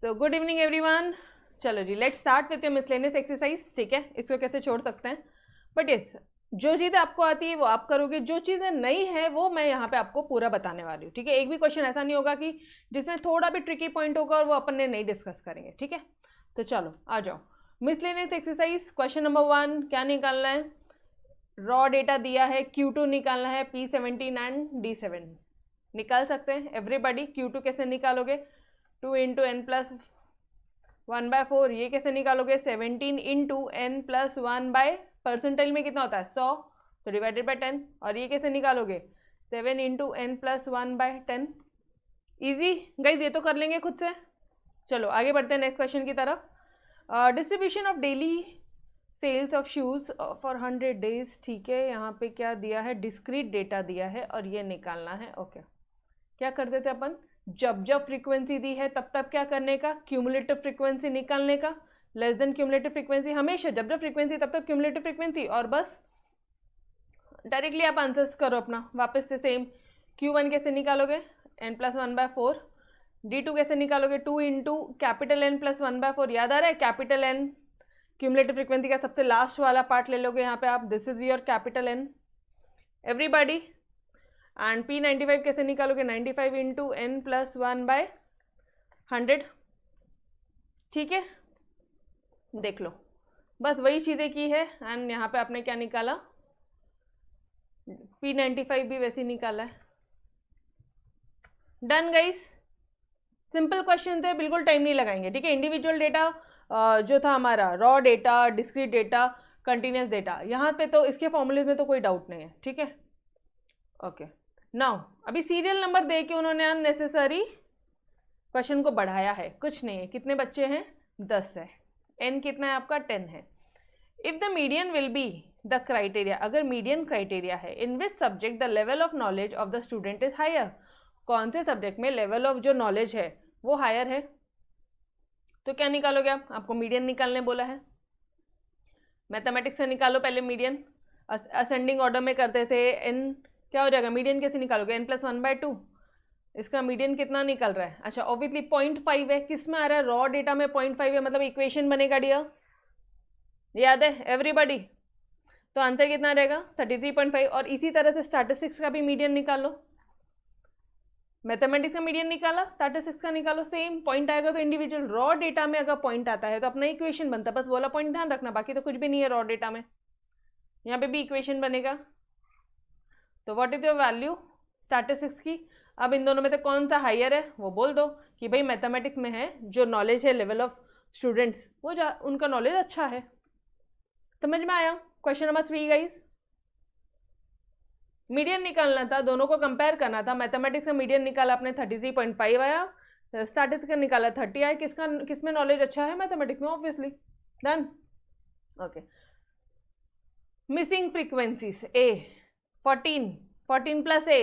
तो good evening everyone. चलो जी, let's start with your miscellaneous exercise. ठीक है, इसको कैसे छोड़ सकते हैं, बट यस, जो चीज़ें आपको आती है वो आप करोगे, जो चीज़ें नहीं है वो मैं यहाँ पे आपको पूरा बताने वाली हूँ। ठीक है, एक भी क्वेश्चन ऐसा नहीं होगा कि जिसमें थोड़ा भी ट्रिकी पॉइंट होगा और वो अपन ने नहीं डिस्कस करेंगे। ठीक है, तो चलो आ जाओ। मिसलेनियस एक्सरसाइज क्वेश्चन नंबर 1, क्या निकालना है? रॉ डेटा दिया है, Q2 निकालना है, P17 एंड D7 निकाल सकते हैं एवरीबडी। Q2 कैसे निकालोगे? 2 इंटू एन प्लस 1/4। ये कैसे निकालोगे? 17 इंटू एन प्लस 1 परसेंटाइल में कितना होता है? 100, तो डिवाइडेड बाय 10। और ये कैसे निकालोगे? 7 into n plus 1/10। Easy guys, ये तो कर लेंगे खुद से। चलो आगे बढ़ते हैं नेक्स्ट क्वेश्चन की तरफ। Distribution of daily sales of shoes for 100 days. ठीक है, यहाँ पे क्या दिया है? डिस्क्रीट डेटा दिया है और ये निकालना है। ओके, क्या करते थे अपन? जब जब फ्रीक्वेंसी दी है तब तब क्या करने का? क्यूमुलेटिव फ्रीक्वेंसी निकालने का। लेस देन क्यूमुलेटिव फ्रीक्वेंसी, हमेशा जब जब फ्रीक्वेंसी तब तक क्यूमुलेटिव फ्रीक्वेंसी, और बस डायरेक्टली आप आंसर्स करो अपना वापस से सेम। Q1 कैसे निकालोगे? n plus 1/4। D2 कैसे निकालोगे? 2 इंटू कैपिटल N प्लस 1/4। याद आ रहा है? कैपिटल N क्यूमुलेटिव फ्रीक्वेंसी का सबसे लास्ट वाला पार्ट ले लोगे यहाँ पे आप। This is your capital N everybody. And P95 कैसे निकालोगे? 95 इंटू एन प्लस 1/100। ठीक है, देख लो, बस वही चीज़ें की है। एंड यहाँ पे आपने क्या निकाला? P95 भी वैसे ही निकाला है। डन गाइस, सिंपल क्वेश्चन थे, बिल्कुल टाइम नहीं लगाएंगे। ठीक है, इंडिविजुअल डेटा जो था हमारा, raw data, discrete data, continuous data, यहाँ पे तो इसके फॉर्मूलेज में तो कोई डाउट नहीं है। ठीक है, ओके। नाउ अभी सीरियल नंबर दे के उन्होंने अननेसेसरी क्वेश्चन को बढ़ाया है। कुछ नहीं है। कितने बच्चे हैं? 10 है। n कितना है आपका? 10 है। If the median will be the criteria, अगर मीडियन क्राइटेरिया है, in which subject the level of knowledge of the student is higher, कौन से सब्जेक्ट में लेवल ऑफ जो नॉलेज है वो हायर है, तो क्या निकालोगे आप? आपको मीडियन निकालने बोला है। मैथमेटिक्स से निकालो पहले मीडियन। असेंडिंग ऑर्डर में करते थे। n क्या हो जाएगा? मीडियन कैसे निकालोगे? n plus 1/2। इसका मीडियन कितना निकल रहा है? अच्छा, ऑब्वियसली 0.5 है। किस में आ रहा है? रॉ डेटा में 0.5 है, मतलब इक्वेशन बनेगा डियर। याद है एवरीबॉडी? तो आंसर कितना रहेगा? 33.5। और इसी तरह से स्टैटिस्टिक्स का भी मीडियन निकालो। मैथमेटिक्स का मीडियन निकाला, स्टैटिस्टिक्स का निकालो, सेम पॉइंट आएगा। तो इंडिविजुअल रॉ डेटा में अगर पॉइंट आता है तो अपना इक्वेशन बनता है, बस वाला पॉइंट ध्यान रखना, बाकी तो कुछ भी नहीं है रॉ डेटा में। यहाँ पे भी इक्वेशन बनेगा। तो what is your value statistics की? अब इन दोनों में से कौन सा हायर है वो बोल दो कि भाई मैथमेटिक्स में है, जो नॉलेज है लेवल ऑफ स्टूडेंट्स वो उनका नॉलेज अच्छा है। समझ में आया? क्वेश्चन नंबर 3 गाइस, मीडियन निकालना था, दोनों को कंपेयर करना था। मैथमेटिक्स का मीडियन निकाला आपने, 33.5 आया। स्टैटिस्टिक्स का निकाला 30 आया। किसमें नॉलेज अच्छा है? मैथमेटिक्स में, obviously. Done, okay. Missing frequencies a 14, 14 plus a,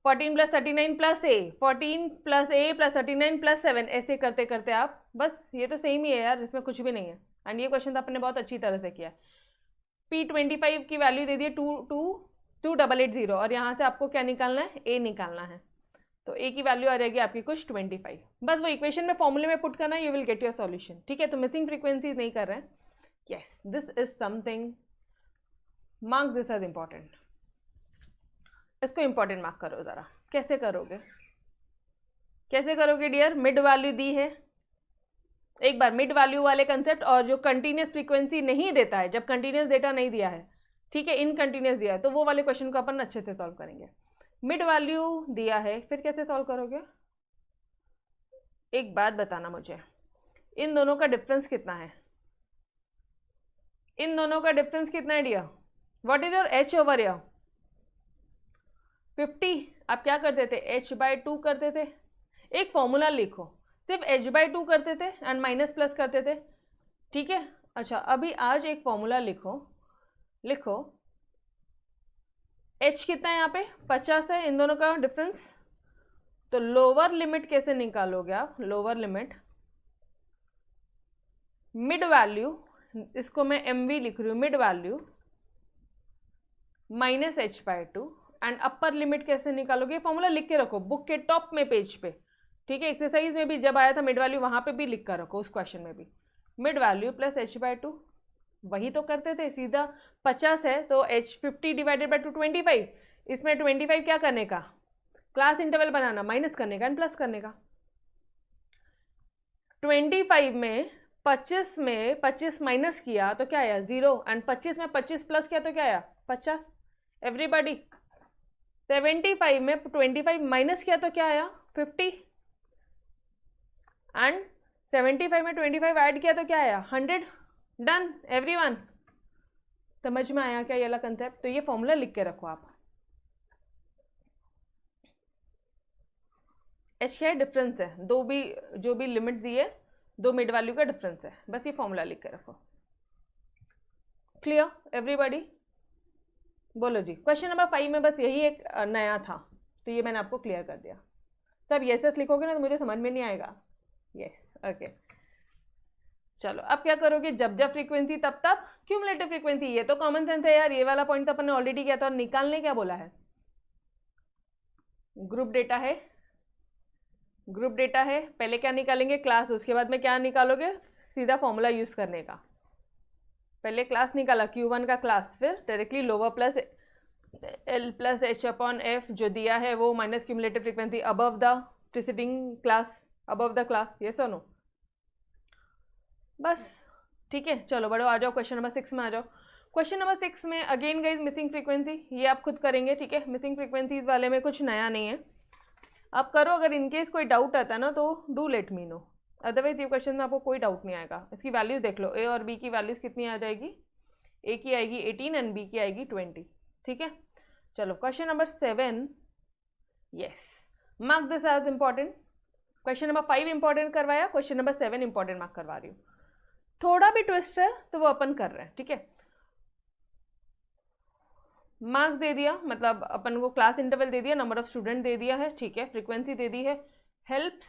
14 plus 39 plus a, 14 plus a plus 39 plus 7, ऐसे करते करते आप, बस ये तो सेम ही है यार, इसमें कुछ भी नहीं है। एंड ये क्वेश्चन तो आपने बहुत अच्छी तरह से किया। P25 की वैल्यू दे दी है 2880, और यहाँ से आपको क्या निकालना है? ए निकालना है। तो ए की वैल्यू आ जाएगी आपकी कुछ 25। बस वो इक्वेशन में फॉर्मूले में पुट करना है, you will get your solution. ठीक है, तो मिसिंग फ्रीक्वेंसीज नहीं कर रहे हैं। Yes, this is something, mark this as important. इसको इंपॉर्टेंट मार्क करो जरा। कैसे करोगे? कैसे करोगे डियर? मिड वैल्यू दी है, एक बार मिड वैल्यू वाले कंसेप्ट, और जो कंटिन्यूस फ्रीक्वेंसी नहीं देता है, जब कंटिन्यूस डेटा नहीं दिया है, ठीक है, इनकंटिन्यूस दिया है, तो वो वाले क्वेश्चन को अपन अच्छे से सॉल्व करेंगे। मिड वैल्यू दिया है, फिर कैसे सॉल्व करोगे? एक बात बताना मुझे, इन दोनों का डिफरेंस कितना है? इन दोनों का डिफरेंस कितना है dear? What is your h over यर? 50। आप क्या करते थे? h/2 करते थे। एक फॉर्मूला लिखो, सिर्फ h/2 करते थे एंड माइनस प्लस करते थे। ठीक है, अच्छा अभी आज एक फॉर्मूला लिखो h कितना है यहाँ पे? 50 है। इन दोनों का डिफरेंस, तो लोअर लिमिट कैसे निकालोगे आप? लोअर लिमिट, मिड वैल्यू, इसको मैं mv लिख रही हूँ, mid value minus h/2, and upper limit कैसे निकालोगे? फॉर्मूला लिख के रखो बुक के टॉप में पेज पे। ठीक है, एक्सरसाइज में भी जब आया था मिड वैल्यू वहाँ पे भी लिख कर रखो, उस क्वेश्चन में भी मिड वैल्यू प्लस h/2, वही तो करते थे सीधा। 50 है तो h50 डिवाइडेड बाई 2 25, इसमें 25 क्या करने का, क्लास इंटरवल बनाना, माइनस करने का एंड प्लस करने का। 25 में 25 माइनस किया तो क्या आया 0, एंड 25 में 25 प्लस किया तो क्या आया 50। एवरीबॉडी 75 में 25 माइनस किया तो क्या आया 50, एंड 75 में 25 ऐड किया तो क्या आया 100। डन एवरीवन, समझ में आया क्या ये वाला कंसेप्ट? तो ये फॉर्मूला लिख के रखो आप। एच क्या डिफरेंस है, दो भी जो भी लिमिट दी है, दो मिड वैल्यू का डिफरेंस है, बस ये फॉर्मूला लिख के रखो। Clear everybody? बोलो जी। क्वेश्चन नंबर 5 में बस यही एक नया था, तो ये मैंने आपको क्लियर कर दिया। सर यस यस लिखोगे ना तो मुझे समझ में नहीं आएगा। यस ओके, चलो अब क्या करोगे, जब जब फ्रीक्वेंसी तब तब क्यूमुलेटिव फ्रीक्वेंसी। ये तो कॉमन सेंस है यार, ये वाला पॉइंट तो अपन ने ऑलरेडी किया था। और निकालने क्या बोला है, ग्रुप डेटा है, ग्रुप डेटा है। पहले क्या निकालेंगे क्लास, उसके बाद में क्या निकालोगे, सीधा फॉर्मूला यूज करने का। पहले क्लास निकाला Q1 का क्लास, फिर directly lower plus L plus H/F जो दिया है वो minus cumulative frequency above the preceding class, above the class. ये सुनो बस, ठीक है। चलो बढ़ो, आ जाओ क्वेश्चन नंबर 6 में आ जाओ। क्वेश्चन नंबर 6 में अगेन गाइज मिसिंग फ्रीक्वेंसी, ये आप खुद करेंगे, ठीक है। मिसिंग फ्रीक्वेंसीज वाले में कुछ नया नहीं है, आप करो। अगर इनकेस कोई डाउट आता है ना तो do let me know, otherwise ये क्वेश्चन में आपको कोई डाउट नहीं आएगा। इसकी वैल्यूज देख लो, ए और बी की वैल्यूज कितनी आ जाएगी, ए की आएगी 18 एंड बी की आएगी 20, ठीक है। चलो question number 7, yes mark this as important. Question number 5 important करवाया, क्वेश्चन नंबर 7 इंपॉर्टेंट मार्क करवा रही हूँ। थोड़ा भी ट्विस्ट है तो वो अपन कर रहे हैं, ठीक है। मार्क्स दे दिया, मतलब अपन को क्लास इंटरवल दे दिया, नंबर ऑफ स्टूडेंट दे दिया है, ठीक है। फ्रीक्वेंसी दे दी है। हेल्प्स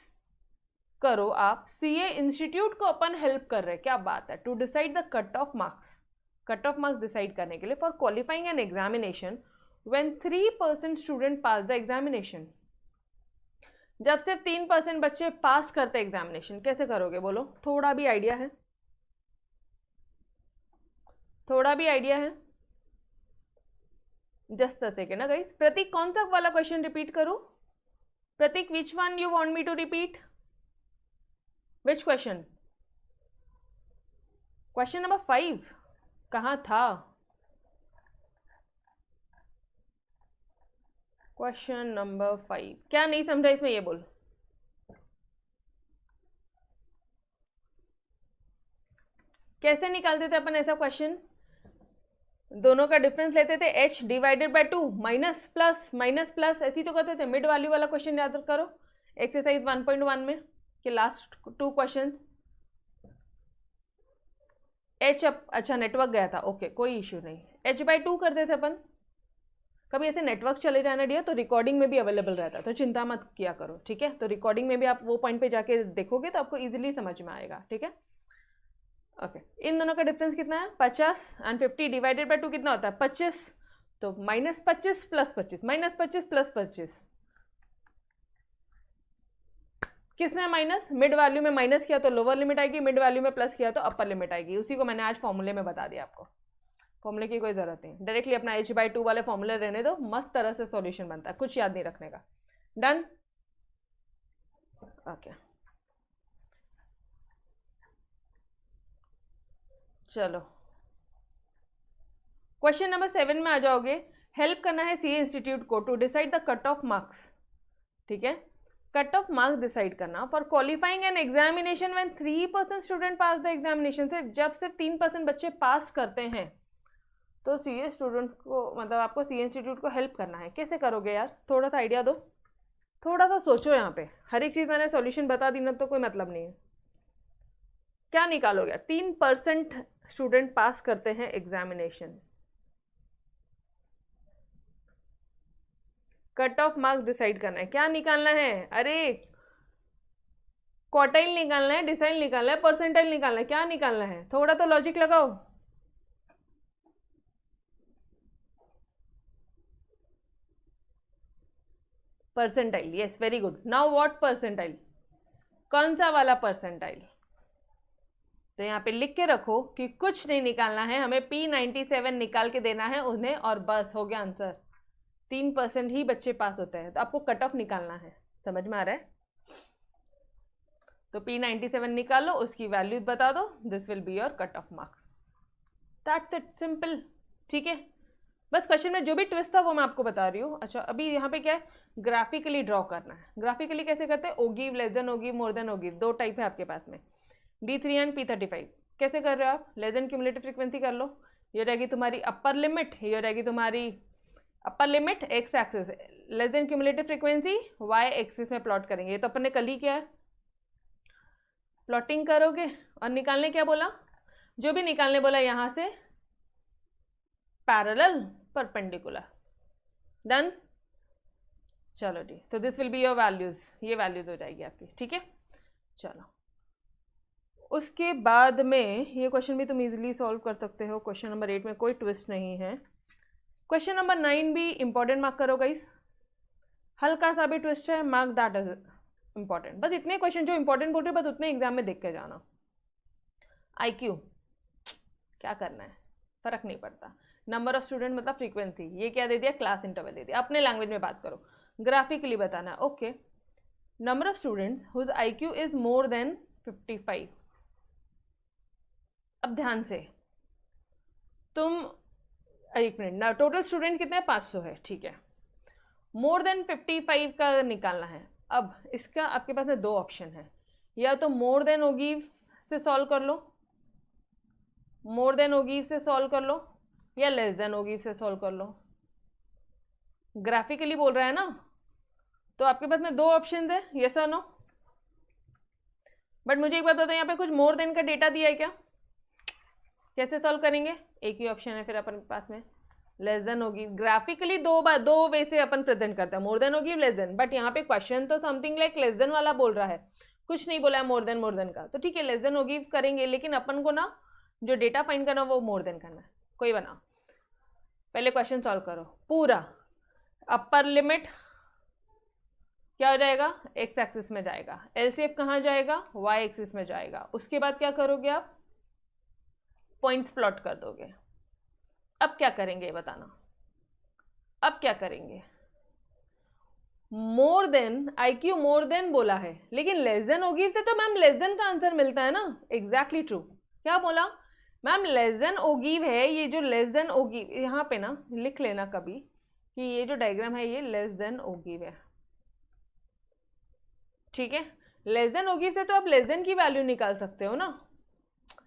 करो आप, सीए इंस्टीट्यूट को अपन हेल्प कर रहे हैं, क्या बात है, to decide the cut off marks. Cut off marks decide करने के लिए for qualifying an examination when 3% student pass the examination. जब सिर्फ 3% बच्चे पास करते एग्जामिनेशन, कैसे करोगे बोलो? थोड़ा भी आइडिया है? थोड़ा भी आइडिया है? जस्ट अ सेकेंड ना गाइस। प्रतीक कौन सा वाला क्वेश्चन रिपीट करूं? Pratik which one you want me to repeat? Which question? Question number 5 कहाँ था? क्वेश्चन नंबर 5 क्या नहीं समझा इसमें, ये बोल। कैसे निकालते थे अपन ऐसा क्वेश्चन? दोनों का डिफरेंस लेते थे, h divided by 2, minus plus ऐसी तो करते थे। मिड वैल्यू वाला क्वेश्चन याद करो एक्सरसाइज 1.1 में कि लास्ट 2 क्वेश्चन। h अच्छा नेटवर्क गया था, ओके कोई इश्यू नहीं, h/2 करते थे अपन। कभी ऐसे नेटवर्क चले जाना डियर तो रिकॉर्डिंग में भी अवेलेबल रहता, तो चिंता मत किया करो, ठीक है। तो रिकॉर्डिंग में भी आप वो पॉइंट पे जाके देखोगे तो आपको इजीली समझ में आएगा, ठीक है। ओके इन दोनों का डिफरेंस कितना है 50 एंड 50 डिवाइडेड बाय 2 कितना होता है 25, तो -25 प्लस 25, -25 प्लस 25 किस में माइनस? मिड वैल्यू में माइनस किया तो लोअर लिमिट आएगी, मिड वैल्यू में प्लस किया तो अपर लिमिट आएगी। उसी को मैंने आज फॉर्मूले में बता दिया आपको, फॉर्मूले की कोई जरूरत नहीं, डायरेक्टली अपना h/2 वाले फॉर्मूले रहने दो, मस्त तरह से सॉल्यूशन बनता है, कुछ याद नहीं रखने का। डन ओके चलो क्वेश्चन नंबर 7 में आ जाओगे। हेल्प करना है सीए इंस्टीट्यूट को to decide the cut off marks, ठीक है। कट ऑफ मार्क्स डिसाइड करना for qualifying an examination when 3% student pass the examination. से जब सिर्फ 3% बच्चे पास करते हैं तो सीए स्टूडेंट को, मतलब आपको सीए इंस्टीट्यूट को हेल्प करना है। कैसे करोगे यार, थोड़ा सा आइडिया दो, थोड़ा सा सोचो। यहाँ पे हर एक चीज़ मैंने सॉल्यूशन बता दी ना तो कोई मतलब नहीं है। क्या निकालोगे? 3% स्टूडेंट पास करते हैं examination, cut off marks decide करना है। क्या निकालना है? अरे क्वार्टाइल निकालना है, डिसाइल निकालना है, परसेंटाइल निकालना है, क्या निकालना है? थोड़ा तो लॉजिक लगाओ। Percentile, yes very good. Now what percentile, कौन सा वाला परसेंटाइल? तो यहाँ पे लिख के रखो कि कुछ नहीं निकालना है, हमें P97 निकाल के देना है उन्हें और बस हो गया आंसर। 3% ही बच्चे पास होते हैं, तो आपको कट ऑफ निकालना है। समझ में आ रहा है? तो P97 निकालो, उसकी वैल्यू बता दो, this will be your cut off marks. That's it, simple. ठीक है, बस क्वेश्चन में जो भी ट्विस्ट था वो मैं आपको बता रही हूँ। अच्छा, अभी यहाँ पे क्या है, ग्राफिकली ड्रॉ करना है। ग्राफिकली कैसे करते हैं? ओगिव, लेस देन ओगिव, मोर देन ओगिव, दो टाइप है आपके पास में, D3 एंड P35। कैसे कर रहे हो आप? लेस देन क्यूमुलेटिव फ्रीक्वेंसी कर लो, ये रहेगी तुम्हारी अपर लिमिट, ये रहेगी तुम्हारी upper limit x axis, less than cumulative frequency y axis में प्लॉट करेंगे। ये तो अपन ने कल ही किया है। प्लॉटिंग करोगे और निकालने क्या बोला? जो भी निकालने बोला यहाँ से पैरेलल, परपेंडिकुलर, डन। चलो जी, तो this will be your values, ये वैल्यूज हो जाएगी आपकी। ठीक है, चलो उसके बाद में ये क्वेश्चन भी तुम इजीली सॉल्व कर सकते हो। क्वेश्चन नंबर 8 में कोई ट्विस्ट नहीं है। क्वेश्चन नंबर 9 भी इंपॉर्टेंट मार्क करो गाइस, हल्का सा भी ट्विस्ट है, मार्क दैट इज इंपॉर्टेंट। बस इतने क्वेश्चन जो इंपॉर्टेंट बोल रहे हो बस उतने एग्जाम में देख के जाना। IQ क्या करना है, फर्क नहीं पड़ता। नंबर ऑफ स्टूडेंट मतलब फ्रीक्वेंसी, ये क्या दे दिया? क्लास इंटरवल दे दिया। अपने लैंग्वेज में बात करो, ग्राफिकली बताना है। Okay, number of students whose IQ is more than 55। अब ध्यान से तुम, एक मिनट ना, टोटल स्टूडेंट कितने हैं? 500 है, ठीक है। मोर देन 55 का निकालना है। अब इसका आपके पास में दो ऑप्शन है, या तो मोर देन ओगिव से सॉल्व कर लो, मोर देन ओगिव से सॉल्व कर लो, या लेस देन ओगिव से सॉल्व कर लो। ग्राफिकली बोल रहा है ना, तो आपके पास में दो ऑप्शन है, यस और नो। बट मुझे एक बात बताओ, यहाँ पे कुछ मोर देन का डेटा दिया है क्या? कैसे सॉल्व करेंगे? एक ही ऑप्शन है फिर अपन के पास में, लेस देन होगी। ग्राफिकली दो वे से अपन प्रेजेंट करते हैं, मोर देन होगी, लेस देन। बट यहाँ पे क्वेश्चन तो समथिंग लाइक लेस देन वाला बोल रहा है, कुछ नहीं बोला है मोर देन का। तो ठीक है, लेस देन होगी करेंगे, लेकिन अपन को ना जो डेटा फाइंड करना वो मोर देन करना है। कोई बना, पहले क्वेश्चन सॉल्व करो पूरा। अपर लिमिट क्या हो जाएगा? एक्स एक्सिस में जाएगा। एलसीएफ कहाँ जाएगा? वाई एक्सिस में जाएगा। उसके बाद क्या करोगे आप? पॉइंट्स प्लॉट कर दोगे। अब क्या करेंगे बताना, अब क्या करेंगे? More than, IQ more than बोला है, लेकिन लेस देन होगी से तो मैम लेस देन का आंसर मिलता है ना। Exactly true. क्या बोला मैम? लेस देन ओगिव है। ये जो लेस देन ओगिव, यहाँ पे ना लिख लेना कभी कि ये जो डायग्राम है ये लेस देन ओगिव है, ठीक है। लेस देन ओगिव से तो आप लेस देन की वैल्यू निकाल सकते हो ना,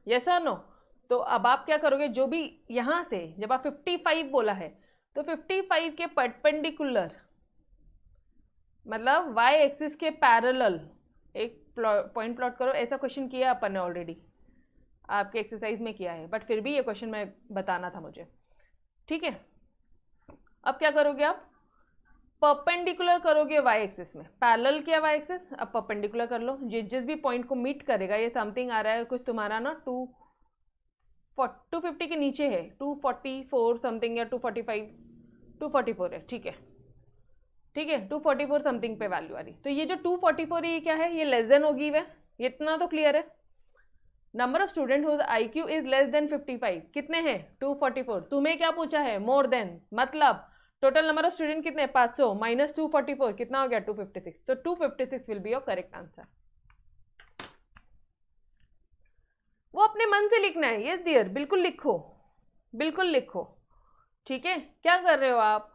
यस और नो। तो अब आप क्या करोगे, जो भी यहाँ से जब आप 55 बोला है तो 55 के परपेंडिकुलर मतलब वाई एक्सिस के पैरेलल एक पॉइंट प्लॉट करो। ऐसा क्वेश्चन किया अपन ने ऑलरेडी, आपके एक्सरसाइज में किया है, बट फिर भी ये क्वेश्चन मैं बताना था मुझे, ठीक है। अब क्या करोगे आप? परपेंडिकुलर करोगे वाई एक्सिस में, पैरेलल किया वाई एक्सिस, अब परपेंडिकुलर कर लो। जिस भी पॉइंट को मीट करेगा, ये समथिंग आ रहा है कुछ तुम्हारा ना 250 के नीचे है, 244 समथिंग या 245, 244 है, ठीक है, ठीक है, 244 समथिंग पे वैल्यू आ रही। तो ये जो 244 है ये क्या है? ये लेस देन होगी वे, इतना तो क्लियर है। Number of student whose IQ is less than 55 कितने हैं? 244। तुम्हें क्या पूछा है? मोर देन, मतलब टोटल नंबर ऑफ स्टूडेंट कितने? 500 माइनस 244 कितना हो गया? 256। तो 256 will be your correct answer. वो अपने मन से लिखना है, यस डियर, बिल्कुल लिखो, बिल्कुल लिखो, ठीक है। क्या कर रहे हो आप?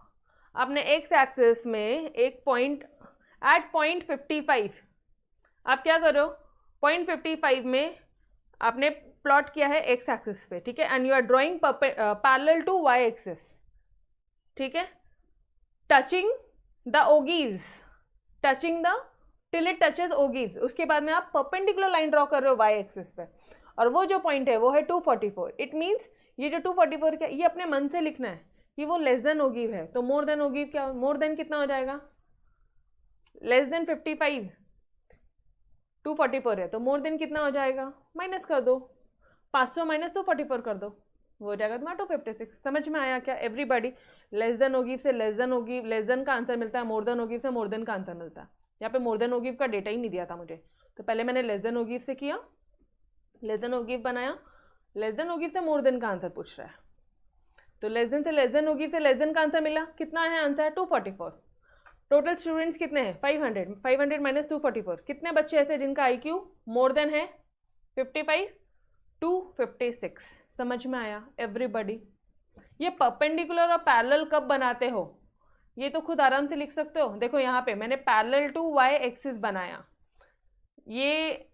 आपने एक्स एक्सिस में एक पॉइंट एट पॉइंट 55 आप क्या कर रहे हो? पॉइंट 55 में आपने प्लॉट किया है एक्स एक्सिस पे, ठीक है, and you are drawing parallel to y axis, ठीक है, touching the ogives, touching the till it touches ogives. उसके बाद में आप परपेंडिकुलर लाइन ड्रॉ कर रहे हो वाई एक्सिस पे, और वो जो पॉइंट है वो है 244। इट मीन्स ये जो 244 क्या, ये अपने मन से लिखना है कि वो लेस देन ओगिव है। तो मोर देन ओगिव क्या? मोर देन कितना हो जाएगा? लेस देन 55, 244 है, तो मोर देन कितना हो जाएगा? माइनस कर दो, 500 माइनस 244 कर दो, वो हो जाएगा तुम्हारा 256। समझ में आया क्या एवरीबॉडी? लेस देन होगी से लेस देन होगी, लेस देन का आंसर मिलता है, मोर देन होगी से मोर देन का आंसर मिलता है। यहाँ पे मोर देन होगी का डेटा ही नहीं दिया था मुझे, तो पहले मैंने लेस देन होगी से किया, लेस देन होगी बनाया, लेस देन होगी से मोर देन का आंसर पूछ रहा है, तो लेस देन से लेस देन होगी से लेस देन का आंसर मिला। कितना है आंसर? 244। टोटल स्टूडेंट्स कितने हैं? 500। 500 माइनस 244, कितने बच्चे ऐसे जिनका IQ मोर देन है 55? 256। समझ में आया एवरीबॉडी? ये परपेंडिकुलर और पैरेलल कब बनाते हो ये तो खुद आराम से लिख सकते हो। देखो यहाँ पे मैंने पैरेलल टू वाई एक्सिस बनाया, ये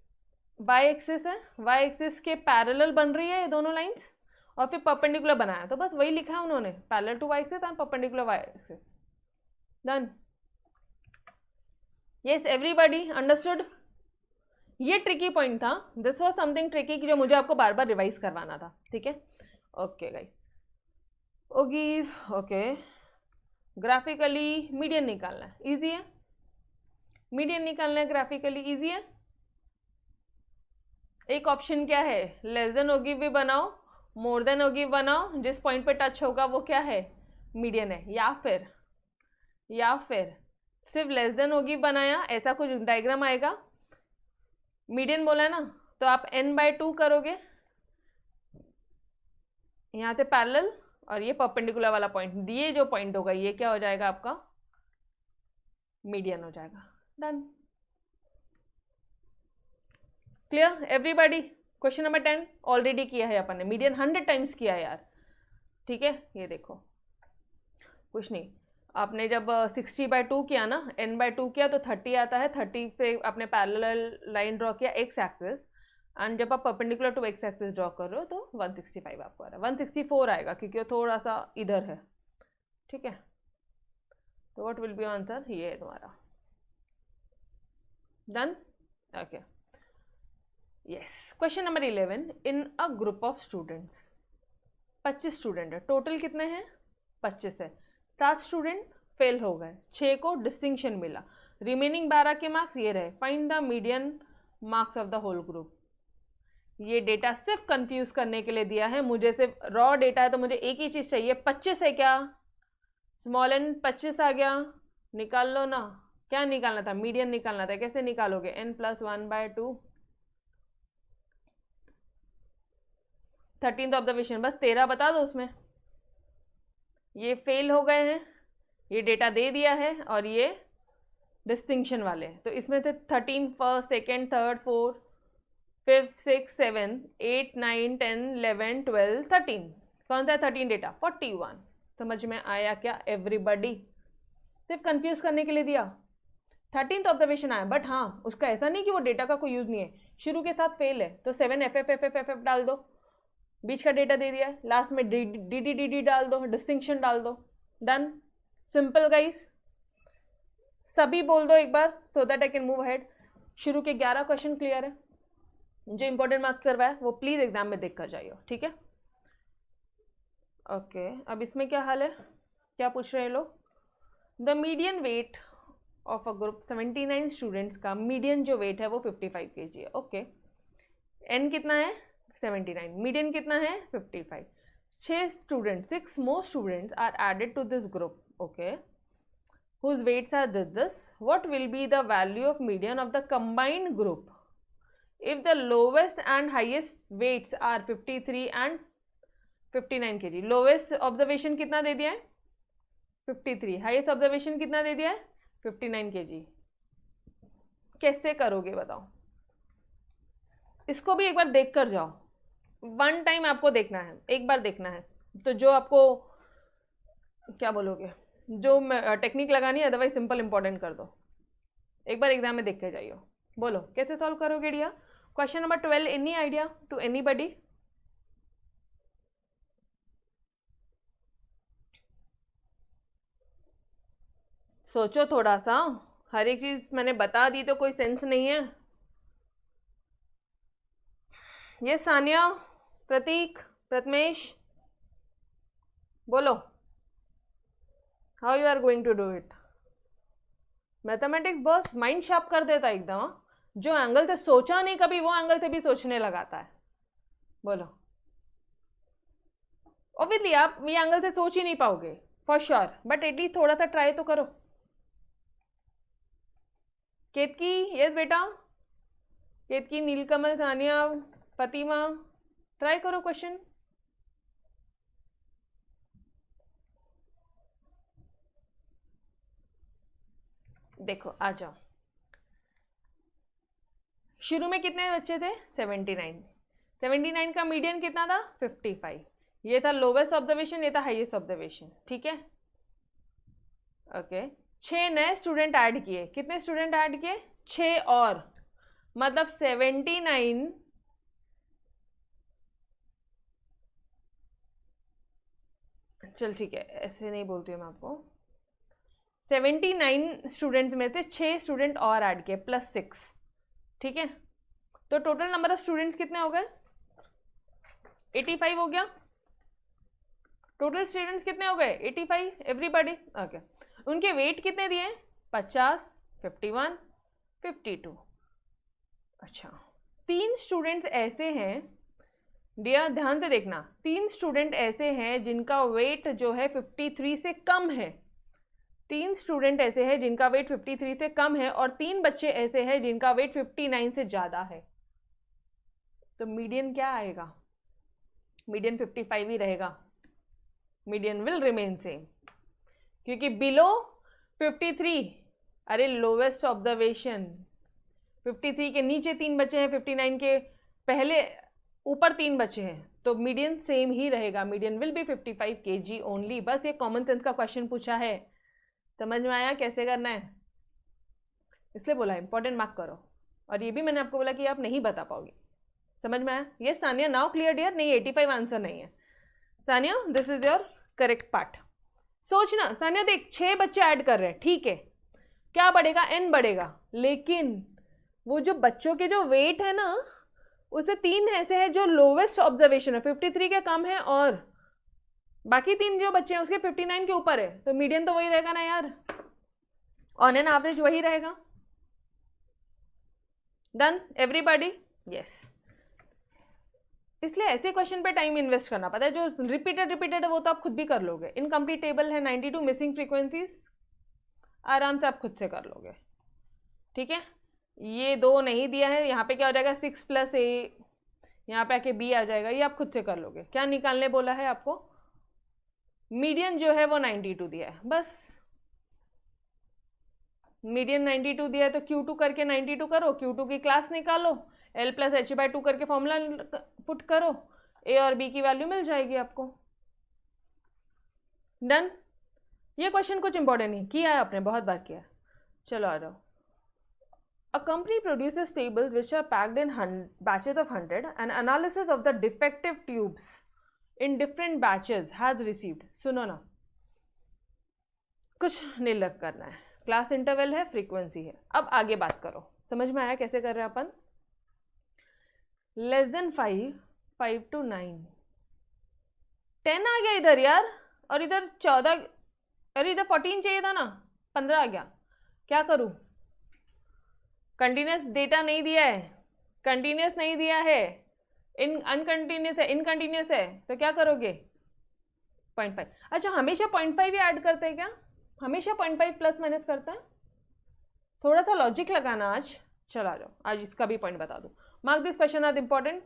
वाई एक्सिस है, वाई एक्सिस के पैरेलल बन रही है ये दोनों लाइंस, और फिर परपेंडिकुलर बनाया, तो बस वही लिखा है उन्होंने, parallel to y axis and perpendicular y axis. Done? Yes everybody understood? ये ट्रिकी पॉइंट था, दिस वाज समथिंग ट्रिकी जो मुझे आपको बार बार रिवाइज करवाना था। ठीक है, okay guys, okay graphically median निकालना है, इजी है। मीडियन निकालना है ग्राफिकली, इजी है। एक ऑप्शन क्या है? लेस देन होगी भी बनाओ, मोर देन होगी बनाओ, जिस पॉइंट पे टच होगा वो क्या है? मीडियन है। या फिर सिर्फ लेस देन होगी बनाया, ऐसा कुछ डायग्राम आएगा, मीडियन बोला है ना, तो आप n/2 करोगे, यहाँ से पैरेलल और ये परपेंडिकुलर वाला पॉइंट, दिए जो पॉइंट होगा ये क्या हो जाएगा आपका? मीडियन हो जाएगा। Done? Clear everybody? Question number 10 already किया है अपन ने, मीडियन 100 टाइम्स किया है यार। ठीक है, ये देखो कुछ नहीं, आपने जब 60/2 किया ना, n/2 किया तो 30 आता है, 30 पे आपने पैरेलल लाइन ड्रॉ किया एक्स एक्सिस, एंड जब आप perpendicular to x axis draw कर रहे हो तो 165 आपको आ रहा है, 164 आएगा क्योंकि वो थोड़ा सा इधर है। ठीक है, तो व्हाट विल बी आंसर? ये है तुम्हारा। Done? Okay, yes. Question number 11, in a group of students, 25 student है, टोटल कितने हैं? 25 है। 7 स्टूडेंट फेल हो गए, 6 को डिस्टिंक्शन मिला, रिमेनिंग 12 के मार्क्स ये रहे, find the median marks of the whole group. ये डेटा सिर्फ कंफ्यूज करने के लिए दिया है, मुझे सिर्फ रॉ डेटा है तो मुझे एक ही चीज चाहिए, 25 है क्या? स्मॉल n 25 आ गया, निकाल लो ना। क्या निकालना था? मीडियन निकालना था। कैसे निकालोगे? n + 1/2। 13th ऑब्जर्वेशन, बस 13 बता दो उसमें। ये फेल हो गए हैं, ये डेटा दे दिया है, और ये डिस्टिंक्शन वाले हैं, तो इसमें से 13 first, second, third, fourth, 5th, 6th, 7th, 8, 9, 10, 11, 12, 13, कौन सा है 13 डेटा? 41। समझ में आया क्या एवरीबॉडी? सिर्फ कंफ्यूज करने के लिए दिया। 13th ऑब्जर्वेशन आया, बट हाँ उसका ऐसा नहीं कि वो डेटा का कोई यूज नहीं है, शुरू के साथ फेल है तो 7 FF डाल दो, बीच का डेटा दे दिया है, लास्ट में DD डाल दो, डिस्टिंक्शन डाल दो। डन? सिंपल गाइस, सभी बोल दो एक बार so that I can move ahead. शुरू के 11 क्वेश्चन क्लियर है, जो इंपॉर्टेंट मार्क्स करवाया वो प्लीज एग्जाम में देख कर जाइए। ठीक है, ओके। अब इसमें क्या हाल है, क्या पूछ रहे हैं लोग? The median weight of a group 79 students का मीडियन जो वेट है वो 55 kg है। ओके, n कितना है? 79, मीडियन कितना है? 55। 6 more students are added to this group, okay, whose weights are this. What will be the value of median of the combined group if the lowest and highest weights are 53 and 59 kg? Lowest observation कितना दे दिया है? 53। Highest observation कितना दे दिया है? 59 kg। कैसे करोगे बताओ? इसको भी एक बार देख कर जाओ, वन टाइम आपको देखना है, एक बार देखना है, तो जो आपको क्या बोलोगे, जो टेक्निक लगानी है, अदरवाइज सिंपल इंपॉर्टेंट कर दो। एक बार एग्जाम में देख के जाइए। बोलो कैसे सॉल्व करोगे डिया? Question number 12, any idea to anybody? सोचो थोड़ा सा, हर एक चीज मैंने बता दी तो कोई सेंस नहीं है। ये सानिया, प्रतीक, प्रथमेश, बोलो how you are going to do it? Mathematics बस माइंड शार्प कर देता है एकदम, जो एंगल से सोचा नहीं कभी वो एंगल से भी सोचने लगाता है। बोलो ऑब्वियसली आप ये एंगल से सोच ही नहीं पाओगे फॉर श्योर, बट एटलीस्ट थोड़ा सा ट्राई तो करो। केतकी, यस बेटा, केतकी, नीलकमल, सानिया, फतिमा, ट्राई करो क्वेश्चन। देखो आ जाओ, शुरू में कितने बच्चे थे? 79। 79 का मीडियन कितना था? 55। ये था लोवेस्ट ऑब्जर्वेशन, ये था हाईएस्ट ऑब्जर्वेशन, ठीक है। ओके, 6 नए स्टूडेंट ऐड किए। कितने स्टूडेंट ऐड किए? 6 और, मतलब 79। चल ठीक है, ऐसे नहीं बोलती हूँ मैं आपको। 79 स्टूडेंट्स में से 6 स्टूडेंट और ऐड किए प्लस 6, ठीक है। तो टोटल नंबर ऑफ स्टूडेंट्स कितने हो गए? 85 हो गया। टोटल स्टूडेंट्स कितने हो गए? 85 एवरीबॉडी। ओके, उनके वेट कितने दिए? 50, 51, 52। अच्छा, 3 स्टूडेंट्स ऐसे हैं, डियर ध्यान से देखना, 3 स्टूडेंट ऐसे हैं जिनका वेट जो है 53 से कम है। 3 स्टूडेंट ऐसे हैं जिनका वेट 53 से कम है, और 3 बच्चे ऐसे हैं जिनका वेट 59 से ज़्यादा है। तो मीडियन क्या आएगा? मीडियन 55 ही रहेगा। मीडियन विल रिमेन सेम, क्योंकि बिलो 53, अरे लोवेस्ट ऑब्जर्वेशन 53 के नीचे 3 बच्चे हैं, 59 के पहले ऊपर 3 बच्चे हैं, तो मीडियन सेम ही रहेगा। Median will B 55 kg only. बस ये कॉमन सेंस का क्वेश्चन पूछा है, समझ में आया कैसे करना है? इसलिए बोला इंपॉर्टेंट मार्क करो, और ये भी मैंने आपको बोला कि आप नहीं बता पाओगे। समझ में आया? ये सानिया, नाउ क्लियर डियर? नहीं, 85 आंसर नहीं है Sania, this is your correct part. सोचना सानिया, देख 6 बच्चे ऐड कर रहे हैं, ठीक है, क्या बढ़ेगा? n बढ़ेगा, लेकिन वो जो बच्चों के जो वेट है ना, उससे 3 ऐसे हैं जो लोवेस्ट ऑब्जर्वेशन है 53 के कम है, और बाकी 3 जो बच्चे हैं उसके 59 के ऊपर है। तो मीडियन तो वही रहेगा ना यार, ऑन एन एवरेज वही रहेगा। Done everybody? यस। इसलिए ऐसे क्वेश्चन पे टाइम इन्वेस्ट करना पड़ता है। जो रिपीटेड है वो तो आप खुद भी कर लोगे। इनकम्प्लीट टेबल है, 92 मिसिंग फ्रीक्वेंसीज, आराम से आप खुद से कर लोगे, ठीक है। ये 2 नहीं दिया है, यहाँ पे क्या हो जाएगा? 6 + a, यहाँ पे आके b आ जाएगा, ये आप खुद से कर लोगे। क्या निकालने बोला है आपको? मीडियन जो है वो 92 दिया है, बस मीडियन 92 दिया है, तो Q2 करके 92 करो, Q2 की क्लास निकालो, L + h/2 करके फॉर्मूला पुट करो, a और b की वैल्यू मिल जाएगी आपको। डन। ये क्वेश्चन कुछ इंपॉर्टेंट नहीं, किया है आपने, बहुत बार किया है। चलो आ जाओ। A company produces tables which are packed in batches of 100. An analysis of the defective tubes in different batches has received. सुनो ना, कुछ नहीं लग करना है, क्लास इंटरवल है, फ्रीक्वेंसी है। अब आगे बात करो, समझ में आया कैसे कर रहे हैं अपन? लेस देन 5, 5 to 9, 10 आ गया इधर यार, और इधर 14, अरे इधर 14 चाहिए था ना, 15 आ गया। क्या करूं? कंटिन्यूस डेटा नहीं दिया है, कंटिन्यूस नहीं दिया है, अनकंटिन्यूस है, इनकंटिन्यूस है, तो क्या करोगे? 0.5। अच्छा, हमेशा 0.5 ही ऐड करते हैं क्या? हमेशा 0.5 प्लस माइनस करते हैं? थोड़ा सा लॉजिक लगाना आज। चला जाओ, आज इसका भी पॉइंट बता दो। मार्क दिस क्वेश्चन आज इंपॉर्टेंट।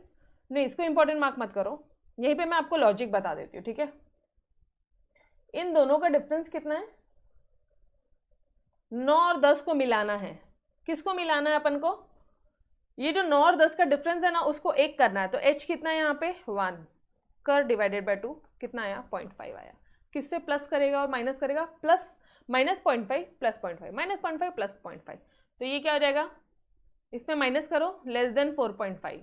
नहीं, इसको इंपॉर्टेंट मार्क मत करो, यहीं पे मैं आपको लॉजिक बता देती हूँ, ठीक है। इन दोनों का डिफरेंस कितना है? 9 और 10 को मिलाना है। किसको मिलाना है अपन को? ये जो 9 और 10 का डिफरेंस है ना, उसको 1 करना है। तो h कितना है यहाँ पे? 1 कर डिवाइडेड बाय 2 कितना आया? 0.5 आया। किससे प्लस करेगा और माइनस करेगा? Plus minus 0.5 plus 0.5, minus 0.5 plus 0.5। तो ये क्या हो जाएगा? इसमें माइनस करो लेस देन 4.5,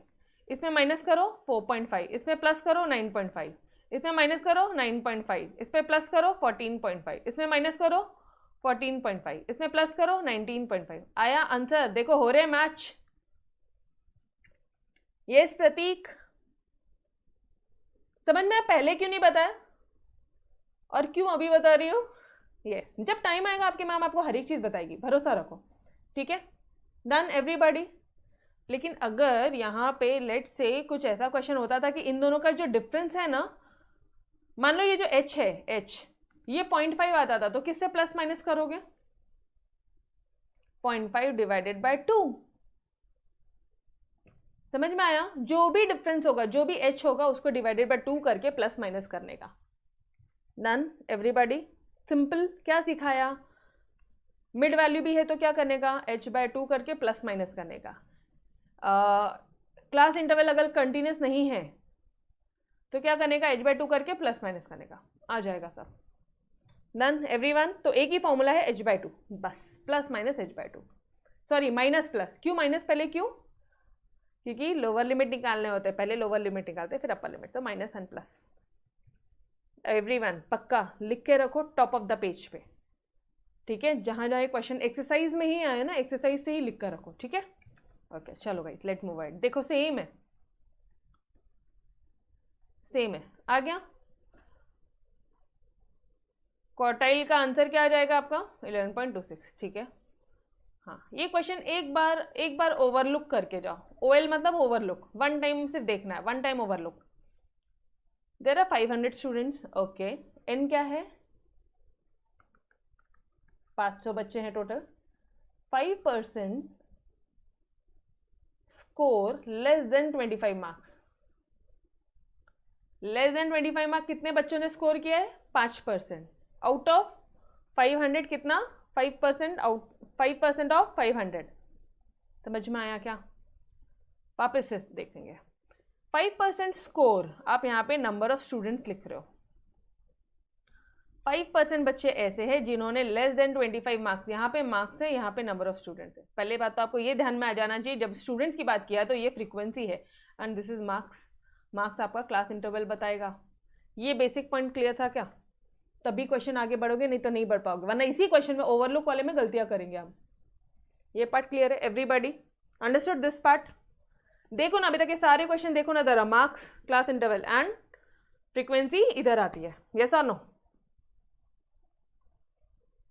इसमें माइनस करो 4.5, इसमें प्लस करो 9.5, इसमें माइनस करो 9.5, इसमें प्लस करो 14.5, इसमें माइनस करो 14.5, इसमें प्लस करो 19.5। आया आंसर? देखो हो रहे मैच। यस प्रतीक, समझ में पहले क्यों नहीं बताया और क्यों अभी बता रही हूँ? यस, जब टाइम आएगा आपकी मैम आपको हर एक चीज बताएगी, भरोसा रखो, ठीक है। Done everybody. लेकिन अगर यहाँ पे लेट से कुछ ऐसा क्वेश्चन होता था कि इन दोनों का जो डिफरेंस है ना मान लो ये जो h है, h ये 0.5 आता था, तो किससे प्लस माइनस करोगे? 0.5 डिवाइडेड बाय 2। समझ में आया? जो भी डिफरेंस होगा, जो भी h होगा, उसको डिवाइडेड बाय 2 करके प्लस माइनस करने का। Done everybody? सिंपल। क्या सिखाया? मिड वैल्यू भी है तो क्या करने का? h/2 करके प्लस माइनस करने का। क्लास इंटरवल अगर कंटिन्यूस नहीं है तो क्या करने का? h/2 करके प्लस माइनस करने का। आ जाएगा सब। Done everyone? तो एक ही फॉर्मूला है h/2, बस plus minus h/2, sorry minus plus. क्यों माइनस? पहले क्यों? क्योंकि लोअर लिमिट निकालने होते हैं, पहले लोअर लिमिट निकालते हैं फिर अपर लिमिट, तो माइनस एंड प्लस। एवरीवन पक्का लिख के रखो टॉप ऑफ द पेज पे, ठीक है? जहां जहां क्वेश्चन एक्सरसाइज में ही आए ना, एक्सरसाइज से ही लिख कर रखो, ठीक है? ओके चलो गाइस लेट मूव अहेड। देखो सेम है, सेम है। आ गया? क्वार्टाइल का आंसर क्या आ जाएगा आपका? 11.26, ठीक है। हाँ, ये क्वेश्चन एक बार ओवरलुक करके जाओ। ओएल मतलब ओवरलुक, वन टाइम सिर्फ देखना है, one time overlook. There are 500 students, okay. N क्या है? 500 बच्चे हैं total. 5% score less than 25 marks. Less than 25 marks कितने बच्चों ने स्कोर किया है? 5%। आउट ऑफ 500 कितना? 5% आउट, 5% ऑफ 500। समझ में आया क्या? वापस से देखेंगे। 5% स्कोर, आप यहाँ पे नंबर ऑफ स्टूडेंट्स लिख रहे हो। 5% बच्चे ऐसे हैं जिन्होंने लेस देन 25 मार्क्स, यहाँ पे मार्क्स है, यहाँ पे नंबर ऑफ स्टूडेंट्स है। पहले बात तो आपको ये ध्यान में आ जाना चाहिए, जब स्टूडेंट्स की बात किया तो ये फ्रीक्वेंसी है and this is marks. Marks आपका क्लास इंटरवल बताएगा। ये बेसिक पॉइंट क्लियर था क्या? तभी क्वेश्चन आगे बढ़ोगे, नहीं तो नहीं बढ़ पाओगे, वरना इसी क्वेश्चन में ओवरलुक वाले में गलतियां करेंगे हम। ये पार्ट क्लियर है? Everybody understood this part? देखो ना अभी तक के सारे क्वेश्चन देखो ना, जरा marks, class interval and frequency इधर आती है। यस और नो?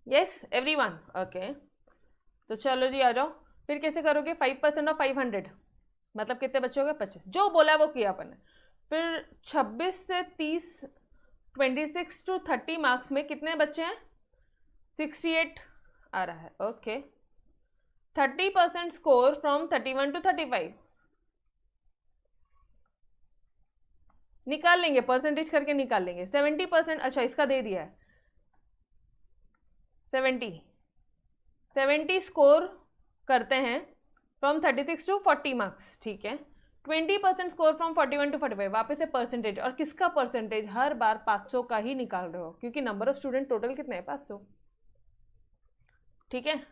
Yes everyone? ओके तो चलो जी आ जाओ। फिर कैसे करोगे? 5% ऑफ 500 मतलब कितने बच्चे हो गए? 25। जो बोला है वो किया अपन ने। फिर 26 से 30, 26 to 30 मार्क्स में कितने बच्चे हैं? 68 आ रहा है, ओके। 30% स्कोर फ्रॉम 31 to 35 निकाल लेंगे, परसेंटेज करके निकाल लेंगे। 70%, अच्छा इसका दे दिया है 70 स्कोर करते हैं फ्रॉम 36 to 40 मार्क्स, ठीक है। 20% स्कोर फ्रॉम 41 to 45, वापस से परसेंटेज। और किसका परसेंटेज? हर बार 500 का ही निकाल रहे हो, क्योंकि नंबर ऑफ स्टूडेंट टोटल कितने हैं? 500, ठीक है।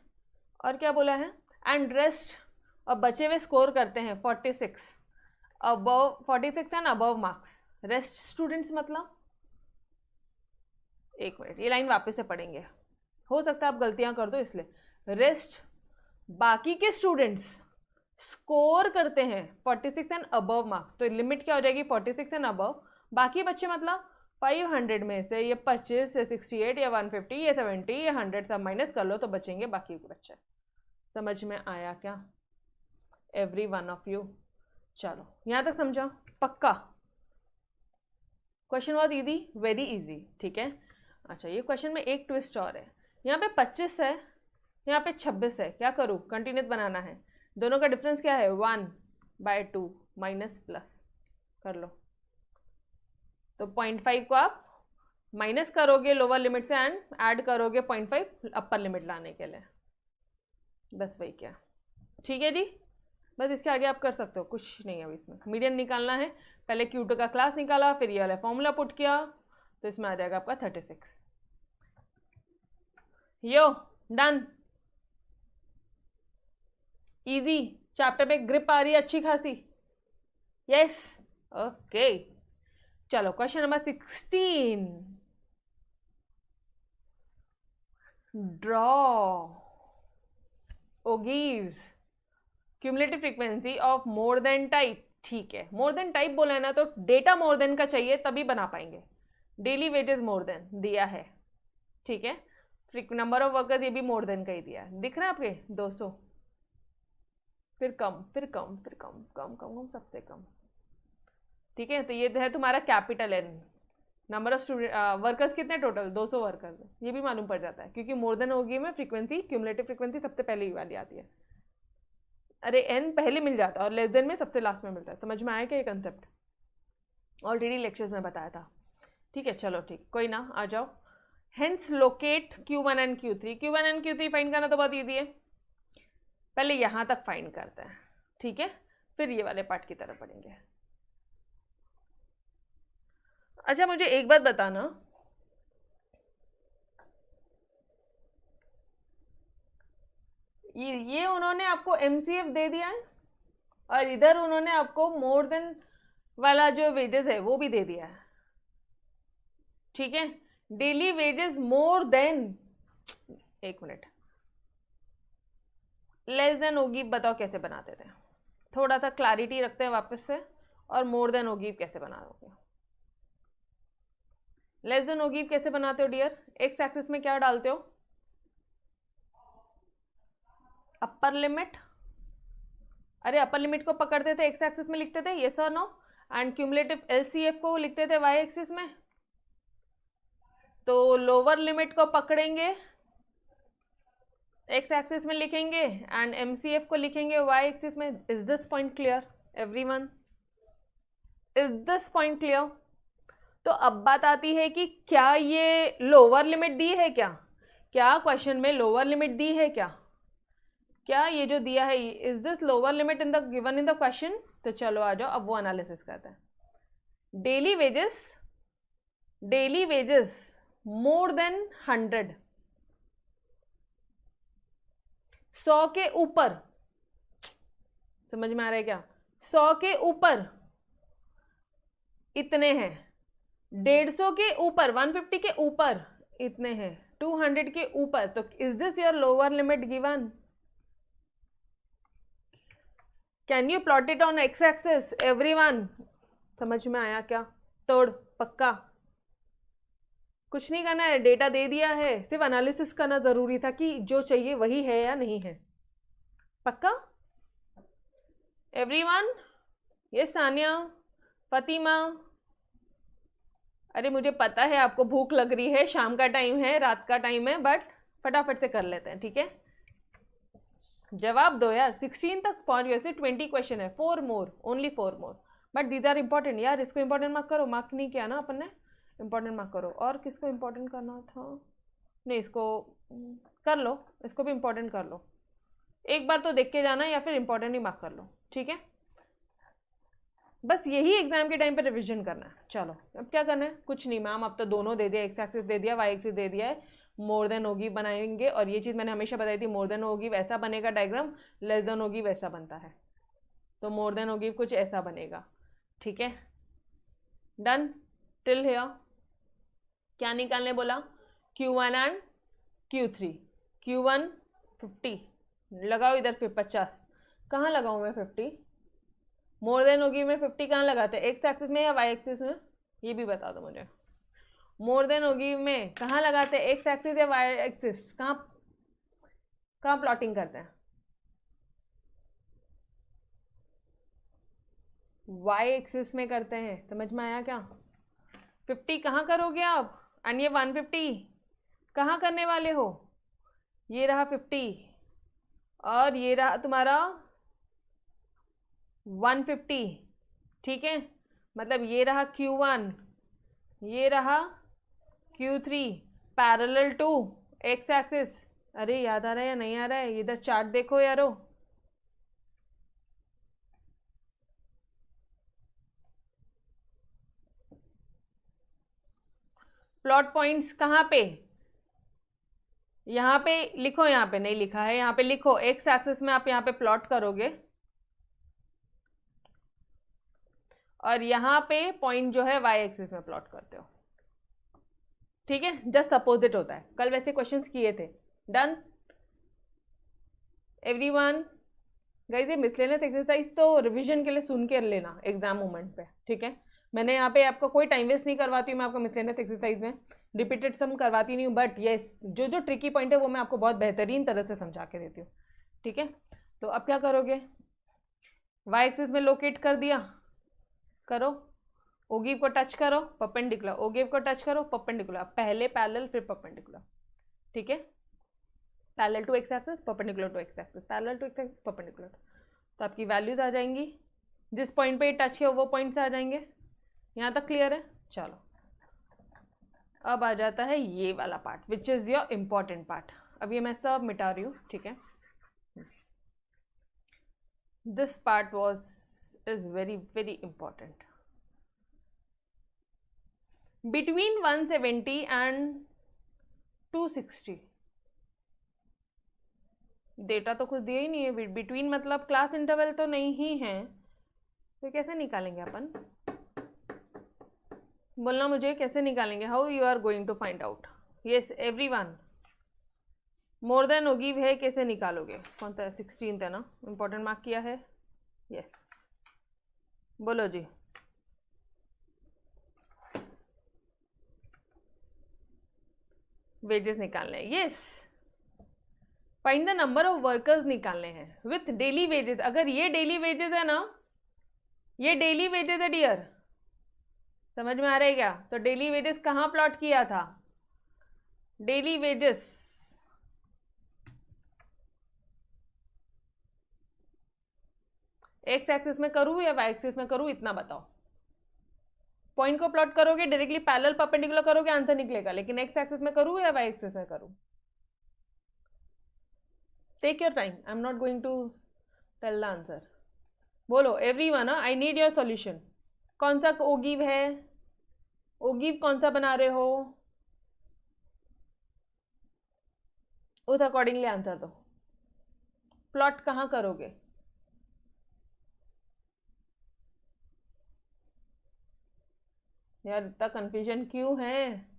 और क्या बोला है? एंड रेस्ट, और बचे हुए स्कोर करते हैं 46 above, 46 and above marks. Rest students मतलब, एक मिनट ये लाइन वापस से पढ़ेंगे, हो सकता है आप गलतियां कर दो इसलिए। रेस्ट बाकी के स्टूडेंट्स स्कोर करते हैं 46 एंड अबव मार्क्स, तो लिमिट क्या हो जाएगी? 46 एंड अबव। बाकी बच्चे मतलब 500 में से ये 25 या 68 या 150 या 70 या 100 सब माइनस कर लो तो बचेंगे बाकी के बच्चे। समझ में आया क्या एवरी वन ऑफ यू? चलो यहां तक समझा? पक्का? क्वेश्चन बहुत इजी, वेरी इजी, ठीक है। अच्छा ये क्वेश्चन में एक ट्विस्ट और है। यहाँ पे 25 है, यहाँ पे 26 है। क्या करूँ? कंटिन्यूस बनाना है। दोनों का डिफरेंस क्या है? 1/2 माइनस प्लस कर लो। तो 0.5 को आप माइनस करोगे लोअर लिमिट से एंड ऐड करोगे 0.5 अपर लिमिट लाने के लिए, बस वही क्या, ठीक है जी। बस इसके आगे आप कर सकते हो, कुछ नहीं है अभी इसमें। मीडियन निकालना है, पहले Q2 का क्लास निकाला, फिर ये वाला फॉर्मूला पुट किया, तो इसमें आ जाएगा आपका 36। Yo done, easy. चैप्टर पे ग्रिप आ रही है अच्छी खासी? Yes, okay. चलो question number 16, draw ogives cumulative frequency of more than type, ठीक है। मोर देन टाइप बोला है ना, तो डेटा मोर देन का चाहिए तभी बना पाएंगे। डेली वेजेस मोर देन दिया है, ठीक है। नंबर ऑफ वर्कर्स ये भी मोर देन का ही दिया है, दिख रहा है आपके 200, फिर कम, फिर कम, फिर कम, कम कम कम, सबसे कम, ठीक है। तो ये है तुम्हारा capital n, number of student workers कितने टोटल, 200 वर्कर्स है, ये भी मालूम पड़ जाता है क्योंकि मोर देन होगी में फ्रीक्वेंसी, क्यूमुलेटिव फ्रीक्वेंसी सबसे पहले ही वाली आती है। अरे एन पहले मिल जाता है और लेस देन में सबसे लास्ट में मिलता है। समझ में आया क्या ये कंसेप्ट? ऑलरेडी लेक्चर्स में बताया था। ठीक है, चलो ठीक, कोई ना, आ जाओ। Hence locate Q1 and Q3। Q1 and Q3 find करना तो बहुत ईजी है, पहले यहां तक फाइंड करते हैं, ठीक है, फिर ये वाले पार्ट की तरफ पढ़ेंगे। अच्छा मुझे एक बात बताना, ये उन्होंने आपको MCF दे दिया है और इधर उन्होंने आपको मोर देन वाला जो वेजेस है वो भी दे दिया है, ठीक है। डेली वेजेस मोर देन, एक मिनट, लेस देन होगी, बताओ कैसे बनाते थे, थोड़ा सा क्लैरिटी रखते हैं वापस से। और मोर देन होगी कैसे बनाओगे? लेस देन होगी कैसे बनाते हो डियर? एक्स एक्सिस में क्या डालते हो? Upper limit. अरे अपर लिमिट को पकड़ते थे एक्स एक्सिस में लिखते थे, यस और नो, एंड क्यूमुलेटिव LCF को लिखते थे वाई एक्सिस में। तो लोअर लिमिट को पकड़ेंगे एक्स एक्सिस में लिखेंगे एंड MCF को लिखेंगे वाई एक्सिस में। Is this point clear everyone? Is this point clear? तो अब बात आती है कि क्या ये लोअर लिमिट दी है क्या? क्या क्वेश्चन में लोअर लिमिट दी है क्या? क्या ये जो दिया है, is this lower limit in the given in the question? तो चलो आ जाओ, अब वो एनालिसिस करते हैं। डेली वेजेस मोर देन 100, 100 के ऊपर, समझ में आ रहा है क्या? 100 के ऊपर इतने हैं, 150 के ऊपर, 150 के ऊपर इतने हैं, 200 के ऊपर। तो is this your lower limit given? Can you plot it on x axis everyone? समझ में आया क्या? तोड़ पक्का? कुछ नहीं करना है, डेटा दे दिया है, सिर्फ एनालिसिस करना जरूरी था कि जो चाहिए वही है या नहीं है। पक्का एवरीवन? ये सानिया, फतिमा, अरे मुझे पता है आपको भूख लग रही है, शाम का टाइम है, रात का टाइम है, बट फटाफट से कर लेते हैं, ठीक है। जवाब दो यार, 16 तक पहुंच गए, सिर्फ 20 क्वेश्चन है, 4 more, only 4 more, but these are important यार। इसको इंपॉर्टेंट मार्क करो, मार्क नहीं किया ना अपन ने, इंपॉर्टेंट मार्क करो। और किसको इंपॉर्टेंट करना था? नहीं, इसको कर लो, इसको भी इंपॉर्टेंट कर लो, एक बार तो देख के जाना या फिर इंपॉर्टेंट ही मार्क कर लो, ठीक है। बस यही एग्जाम के टाइम पे रिवीजन करना है। चलो अब क्या करना है? कुछ नहीं मैम, अब तो दोनों दे दिया, एक्स एक्सिस दे दिया, वाई एक्सिस दे दिया है, मोर देन होगी बनाएंगे। और ये चीज़ मैंने हमेशा बताई थी, मोर देन होगी वैसा बनेगा डायग्राम, लेस देन होगी वैसा बनता है। तो मोर देन होगी कुछ ऐसा बनेगा, ठीक है। Done till here. क्या निकालने बोला? Q1 and Q3। Q1 50 लगाओ इधर, फिर 50 कहाँ लगाऊँ मैं? 50 मोर देन होगी में 50 कहाँ लगाते हैं? एक्स एक्सिस में या वाई एक्सिस में? ये भी बता दो मुझे। मोर देन होगी में कहाँ लगाते हैं? एक्स एक्सिस या वाई एक्सिस? कहाँ प्लॉटिंग करते हैं? वाई एक्सिस में करते हैं। समझ में आया क्या? 50 कहाँ करोगे आप? एंड ये 150 कहाँ करने वाले हो? ये रहा 50 और ये रहा तुम्हारा 150, ठीक है। मतलब ये रहा Q1, ये रहा Q3 parallel to x axis. अरे याद आ रहा है या नहीं आ रहा है? इधर चार्ट देखो यारो, प्लॉट पॉइंट्स कहाँ पे? यहाँ पे लिखो, यहाँ पे नहीं लिखा है, यहाँ पे लिखो एक्स एक्सिस में आप यहाँ पे प्लॉट करोगे और यहाँ पे पॉइंट जो है वाई एक्सिस में प्लॉट करते हो, ठीक है। जस्ट अपोजिट होता है, कल वैसे क्वेश्चंस किए थे। Done everyone? गाइस ये मिसलेनियस एक्सरसाइज तो रिवीजन के लिए सुन के लेना एग्जाम मोमेंट पे, ठीक है। मैंने यहाँ पे आपको कोई टाइम वेस्ट नहीं करवाती हूँ, मैं आपको मिसलेनियस एक्सरसाइज में रिपीटेड सम करवाती नहीं हूँ, बट येस जो जो ट्रिकी पॉइंट है वो मैं आपको बहुत बेहतरीन तरह से समझा के देती हूँ, ठीक है। तो अब क्या करोगे? वाई एक्सिस में लोकेट कर दिया, करो ओ गिव को टच करो परपेंडिकुलर, ओ गिव को टच करो परपेंडिकुलर, पहले पैरेलल फिर परपेंडिकुलर, ठीक है, parallel to x axis perpendicular to x axis, parallel to x axis perpendicular. तो आपकी वैल्यूज आ जाएंगी, जिस पॉइंट पे टच है वो पॉइंट्स आ जाएंगे। यहाँ तक क्लियर है? चलो अब आ जाता है ये वाला part which is your important part. अब ये मैं सब मिटा रही हूँ, ठीक है। This part is very very important. Between 170 and 260 data तो कुछ दिया ही नहीं है। बिटवीन मतलब क्लास इंटरवल तो नहीं ही है, तो कैसे निकालेंगे अपन? बोलना मुझे कैसे निकालेंगे? How you are going to find out? Yes everyone, more than ogive है, कैसे निकालोगे? कौन सा 16 है ना, इंपॉर्टेंट मार्क किया है। यस बोलो जी। वेजेस निकालने हैं, yes. Find the number of workers निकालने हैं विथ डेली वेजेस। अगर ये डेली वेजेस है ना, ये डेली वेजेस है डियर, समझ में आ रहा है क्या? तो डेली वेजेस कहाँ प्लॉट किया था? डेली वेजेस एक्स एक्सिस में करूँ या वाई एक्सिस में करूँ, इतना बताओ। पॉइंट को प्लॉट करोगे डायरेक्टली पैरेलल परपेंडिकुलर करोगे, आंसर निकलेगा, लेकिन एक्स एक्सिस में करूँ या वाई एक्सिस में करूँ? Take your time, I am not going to tell the answer. बोलो everyone, I need your solution. कौन सा ओगिव है? ओगिव कौन सा बना रहे हो? उस अकॉर्डिंगली आंसर दो। प्लॉट कहाँ करोगे? यार इतना कंफ्यूजन क्यों है?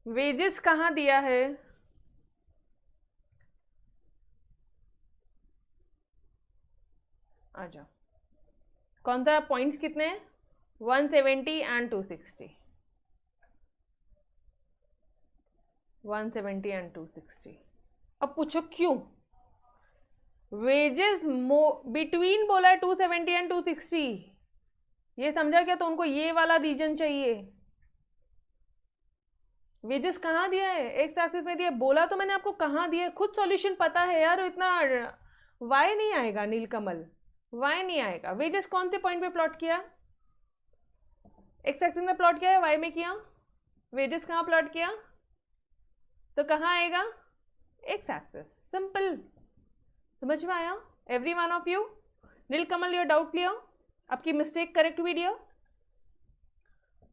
वेजेस कहाँ दिया है? आ जाओ। कौन सा पॉइंट्स कितने हैं? 170 एंड 260। 170 एंड 260। अब पूछो क्यों? वेजेस बिटवीन बोला है 270 एंड 260, ये समझा क्या? तो उनको ये वाला रीजन चाहिए। वेजेस कहाँ दिया है? एक्स एक्सिस में दिया, बोला तो मैंने आपको कहाँ दिया है, खुद सॉल्यूशन पता है यार, इतना वाई नहीं आएगा नीलकमल, वाई नहीं आएगा। वेजेस कौन से पॉइंट पे प्लॉट किया? एक्स एक्सिस में प्लॉट किया है, वाई में किया? वेजेस कहाँ प्लॉट किया? तो कहाँ आएगा? X axis. सिंपल, समझ में आया every one of you? Neelkamal your doubt clear? आपकी मिस्टेक करेक्ट हुई डियर?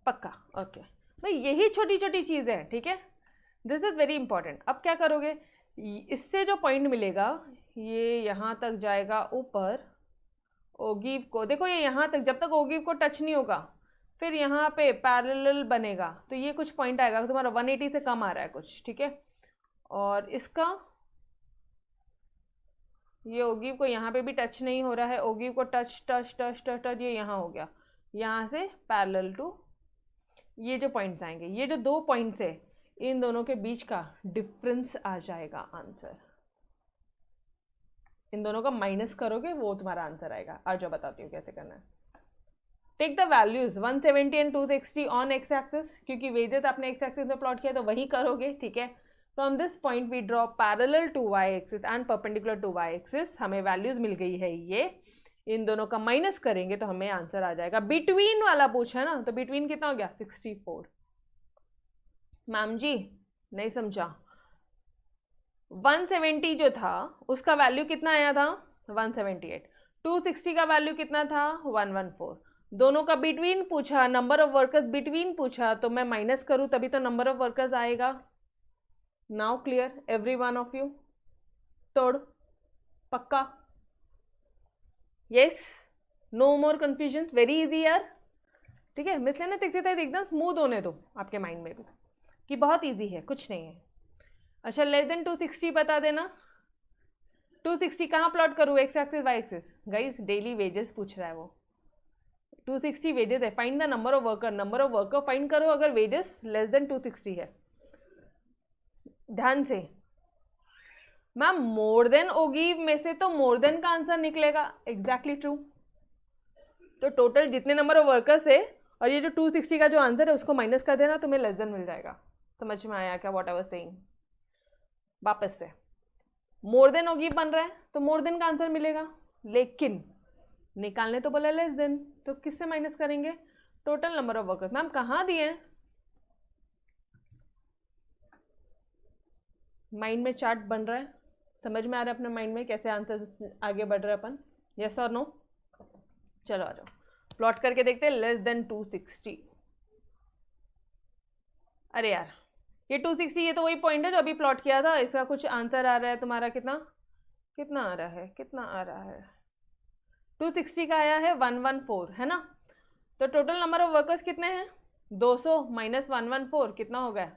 पक्का? ओके भाई, यही छोटी छोटी चीज़ है, ठीक है। This is very important. अब क्या करोगे? इससे जो पॉइंट मिलेगा ये यहाँ तक जाएगा ऊपर, ओगिव को देखो, ये यहाँ तक, जब तक ओगिव को टच नहीं होगा, फिर यहाँ पे पैरेलल बनेगा, तो ये कुछ पॉइंट आएगा तुम्हारा 180 से कम आ रहा है कुछ, ठीक है। और इसका ये ओगिव को यहाँ पे भी टच नहीं हो रहा है, ओगिव को touch touch touch touch touch, ये यहाँ हो गया, यहाँ से पैरेलल टू ये जो पॉइंट्स आएंगे, ये जो दो पॉइंट्स है, इन दोनों के बीच का डिफरेंस आ जाएगा आंसर। इन दोनों का माइनस करोगे वो तुम्हारा आंसर आएगा। आ जाओ बताती हूँ कैसे करना है। Take the values 170 and 260 on x axis, क्योंकि वेजेस आपने एक्स एक्सिस में प्लॉट किया तो वही करोगे, ठीक है। From this point we draw parallel to y axis and perpendicular to y axis. हमें वैल्यूज मिल गई है ये, इन दोनों का माइनस करेंगे तो हमें आंसर आ जाएगा। बिटवीन वाला पूछा है ना, तो बिटवीन कितना हो गया? 64। मैम जी नहीं समझा, 170 जो था उसका वैल्यू कितना आया था? 178। 260 का वैल्यू कितना था? 114। दोनों का बिटवीन पूछा, नंबर ऑफ वर्कर्स बिटवीन पूछा, तो मैं माइनस करूं तभी तो नंबर ऑफ वर्कर्स आएगा। Now clear every one of you? तोड़ पक्का? Yes, no more confusion, very easy यार, ठीक है। मिसलेनियस एक्सरसाइज एकदम स्मूथ होने दो आपके माइंड में भी कि बहुत इजी है, कुछ नहीं है। अच्छा, लेस देन 260 बता देना। 260 कहाँ प्लॉट करूँ? X axis y axis? Guys daily wages पूछ रहा है वो, 260 वेजेस है, find the number of worker, number of worker find करो अगर वेजेस लेस देन 260 है। ध्यान से मैम, मोर देन ओगी में से तो मोर देन का आंसर निकलेगा, एग्जैक्टली ट्रू। तो टोटल जितने नंबर ऑफ वर्कर्स है और ये जो 260 का जो आंसर है उसको माइनस कर देना, तुम्हें लेस देन मिल जाएगा। समझ में आया क्या व्हाट आई वाज सेइंग? वापस से मोर देन ओगी बन रहा है तो मोर देन का आंसर मिलेगा, लेकिन निकालने तो बोला लेस देन, तो किससे माइनस करेंगे? Total number of workers. Ma'am कहाँ दिए हैं? माइंड में चार्ट बन रहा है, समझ में आ रहा है अपने माइंड में कैसे आंसर आगे बढ़ रहा है अपन? यस और नो? चलो आ जाओ, प्लॉट करके देखते हैं। लेस देन 260, अरे यार ये 260, ये तो वही पॉइंट है जो अभी प्लॉट किया था। इसका कुछ आंसर आ रहा है तुम्हारा, कितना कितना आ रहा है, कितना आ रहा है? 260 का आया है 114, है ना? तो टोटल नंबर ऑफ वर्कर्स कितने हैं? 200 माइनस 114 कितना हो गया?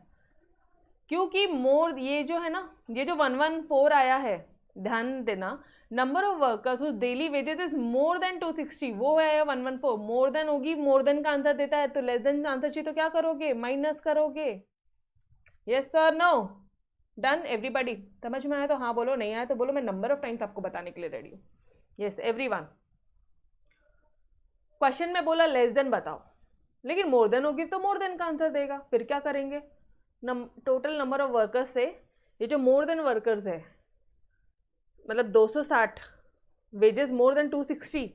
क्योंकि मोर ये जो है ना, ये जो 114 आया है, ध्यान देना, number of workers whose daily wages is more than 260, वो है 114। मोर देन होगी, मोर देन का आंसर देता है, तो लेस देन आंसर चाहिए तो क्या करोगे? माइनस करोगे। Yes sir, no? Done everybody? समझ में आया तो हाँ बोलो, नहीं आया तो बोलो, मैं नंबर ऑफ टाइम्स आपको बताने के लिए रेडी हूँ। Yes everyone. क्वेश्चन में बोला लेस देन बताओ, लेकिन मोर देन होगी तो मोर देन का आंसर देगा, फिर क्या करेंगे? टोटल नंबर ऑफ वर्कर्स से ये जो मोर देन वर्कर्स है, मतलब 260 वेजेस मोर देन 260,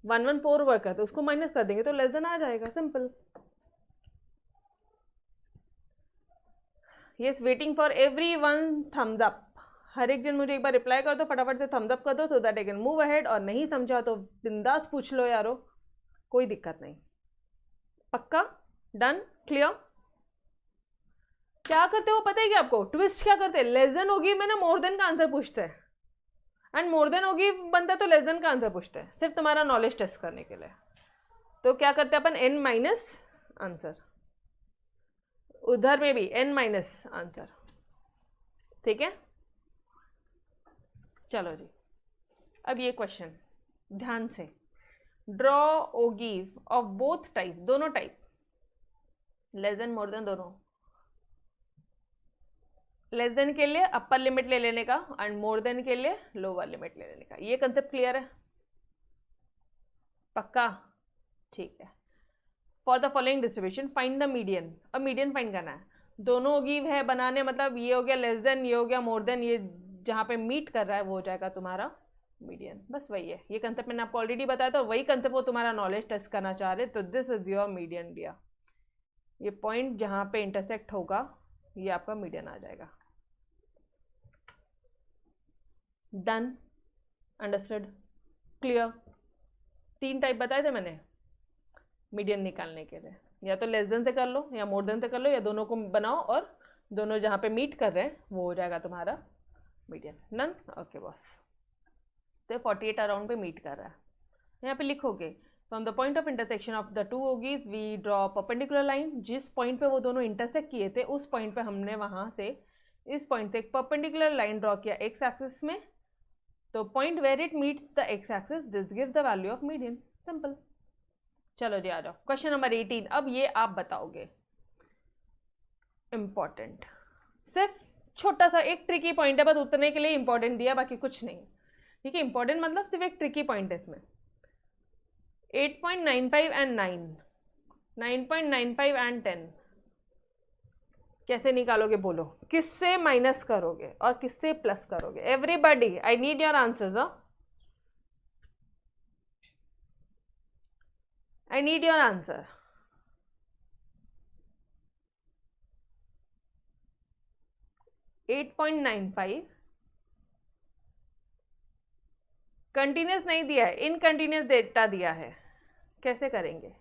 114 वर्कर, तो उसको माइनस कर देंगे तो लेस देन आ जाएगा, simple. Yes, waiting for every one thumbs up. हर एक जन मुझे एक बार रिप्लाई कर दो, फटाफट से थम्स अप कर दो, सो that I can move ahead. और नहीं समझा तो बिंदास पूछ लो यारो, कोई दिक्कत नहीं। पक्का? डन? क्लियर? क्या करते हो पता है क्या आपको? ट्विस्ट क्या करते हैं? लेस देन होगी मैंने मोर देन का आंसर पूछते हैं, एंड मोर देन होगी बनता तो लेस देन का आंसर पूछते हैं, सिर्फ तुम्हारा नॉलेज टेस्ट करने के लिए। तो क्या करते हैं अपन? n माइनस आंसर, उधर में भी n माइनस आंसर, ठीक है? चलो जी, अब ये क्वेश्चन ध्यान से, ड्रॉ ओगिव ऑफ बोथ टाइप, दोनों type, less than more than दोनों। लेस देन के लिए अपर लिमिट ले लेने का एंड मोर देन के लिए लोअर लिमिट ले लेने का। ये कंसेप्ट क्लियर है? पक्का? ठीक है। For the following distribution find the median, अब मीडियन फाइंड करना है। दोनों गिव है बनाने, मतलब ये हो गया लेस देन, ये हो गया मोर देन, ये जहाँ पे मीट कर रहा है वो हो जाएगा तुम्हारा मीडियन। बस वही है, ये कंसेप्ट मैंने आपको ऑलरेडी बताया था, वही कंसेप्ट वो तुम्हारा नॉलेज टेस्ट करना चाह रहे। तो दिस इज योर मीडियन दिया, ये पॉइंट जहाँ पे इंटरसेक्ट होगा ये आपका मीडियन आ जाएगा। डन? अंडरस्टूड? क्लियर? 3 टाइप बताए थे मैंने मीडियन निकालने के लिए, या तो लेस देन से कर लो या मोर देन से कर लो, या दोनों को बनाओ और दोनों जहाँ पे मीट कर रहे हैं वो हो जाएगा तुम्हारा मीडियन। डन? Okay boss. तो 48 अराउंड पे मीट कर रहा है। यहाँ पे लिखोगे from the point of intersection of the two ogives we draw perpendicular line. जिस पॉइंट पे वो दोनों इंटरसेक्ट किए थे उस पॉइंट पे हमने वहाँ से इस पॉइंट से एक परपेंडिकुलर लाइन ड्रॉ किया एक्स एक्सिस में, तो point where it meets the x axis, this gives the value of median. Simple. चलो जी आ जाओ, क्वेश्चन नंबर 18। अब ये आप बताओगे, इंपॉर्टेंट, सिर्फ छोटा सा एक ट्रिकी पॉइंट है, बस उतने के लिए इंपॉर्टेंट दिया, बाकी कुछ नहीं, ठीक है? इंपॉर्टेंट मतलब सिर्फ एक ट्रिकी पॉइंट है इसमें। 8.95 एंड 9, 9.95 एंड 10 कैसे निकालोगे? बोलो, किससे माइनस करोगे और किससे प्लस करोगे? Everybody I need your answers, I need your answer. $8.95 continuous नहीं दिया है, इनकंटिन्यूस डेटा दिया है, कैसे करेंगे?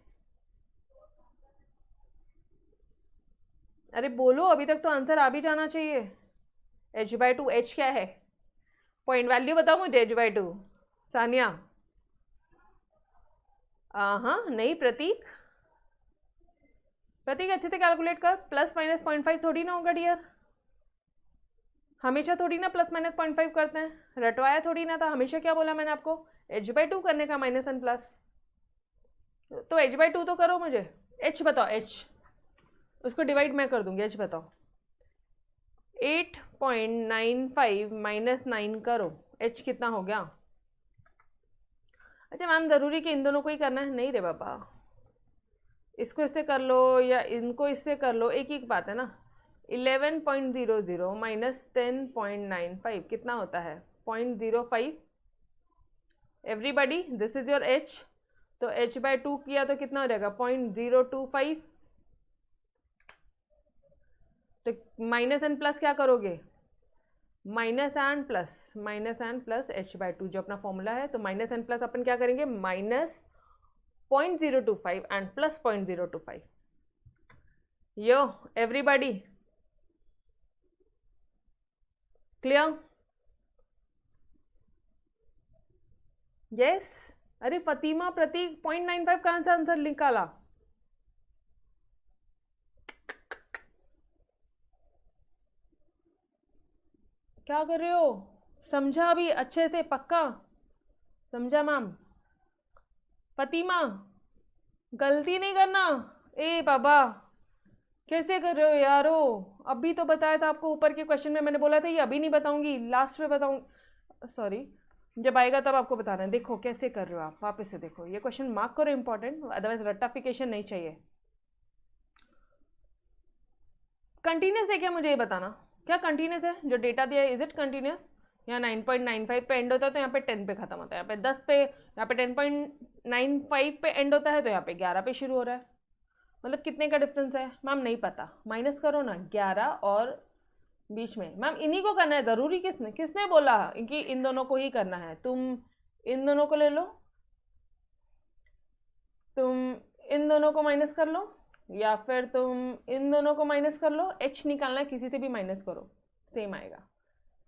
अरे बोलो, अभी तक तो आंसर आ भी जाना चाहिए। h/2, h क्या है? पॉइंट वैल्यू बताओ मुझे। h/2 सानिया? हाँ नहीं, प्रतीक, प्रतीक अच्छे से कैलकुलेट कर। प्लस माइनस 0.5 थोड़ी ना होगा डियर, हमेशा थोड़ी ना प्लस माइनस 0.5 करते हैं, रटवाया थोड़ी ना था। हमेशा क्या बोला मैंने आपको? h/2 करने का, माइनस एंड प्लस। तो h/2 तो करो मुझे। h बताओ, h उसको डिवाइड मैं कर दूंगी। h बताओ। 8.95 माइनस 9 करो, h कितना हो गया? अच्छा मैम ज़रूरी कि इन दोनों को ही करना है? नहीं रे बाबा, इसको इससे कर लो या इनको इससे कर लो, एक ही बात है ना। 11.00 माइनस 10.95 कितना होता है? 0.05। Everybody this is your h, तो h/2 किया तो कितना हो जाएगा? 0.025। तो माइनस एंड प्लस क्या करोगे? माइनस एंड प्लस h/2 जो अपना फॉर्मूला है। तो माइनस एंड प्लस अपन क्या करेंगे? Minus 0.025 and plus 0.025। Yo everybody clear? Yes. अरे फतीमा प्रतीक 0.95 कहां से आंसर निकाला? क्या कर रहे हो? समझा अभी अच्छे से? पक्का समझा मैम? फतीमा गलती नहीं करना। ए बाबा कैसे कर रहे हो यारो? अभी तो बताया था आपको, ऊपर के क्वेश्चन में मैंने बोला था ये अभी नहीं बताऊंगी, लास्ट में बताऊंगी। सॉरी, जब आएगा तब आपको बताना है। देखो कैसे कर रहे हो आप, वापस से देखो ये क्वेश्चन, मार्क करो इंपॉर्टेंट, अदरवाइज रट्टाफिकेशन नहीं चाहिए। कंटिन्यूस है क्या मुझे ये बताना? क्या कंटिन्यूस है? जो डेटा दिया है इज इट कंटिन्यूस? यहाँ 9.95 पे एंड होता है तो यहाँ पे 10 पे खत्म होता है, यहाँ पे 10 पे, यहाँ पे 10.95 पे एंड होता है तो यहाँ पे 11 पे शुरू हो रहा है। मतलब कितने का डिफरेंस है मैम? नहीं पता, माइनस करो ना 11 और बीच में। मैम इन्हीं को करना है, ज़रूरी किसने किसने बोला कि इन दोनों को ही करना है? तुम इन दोनों को ले लो, तुम इन दोनों को माइनस कर लो, या फिर तुम इन दोनों को माइनस कर लो। h निकालना है, किसी से भी माइनस करो सेम आएगा,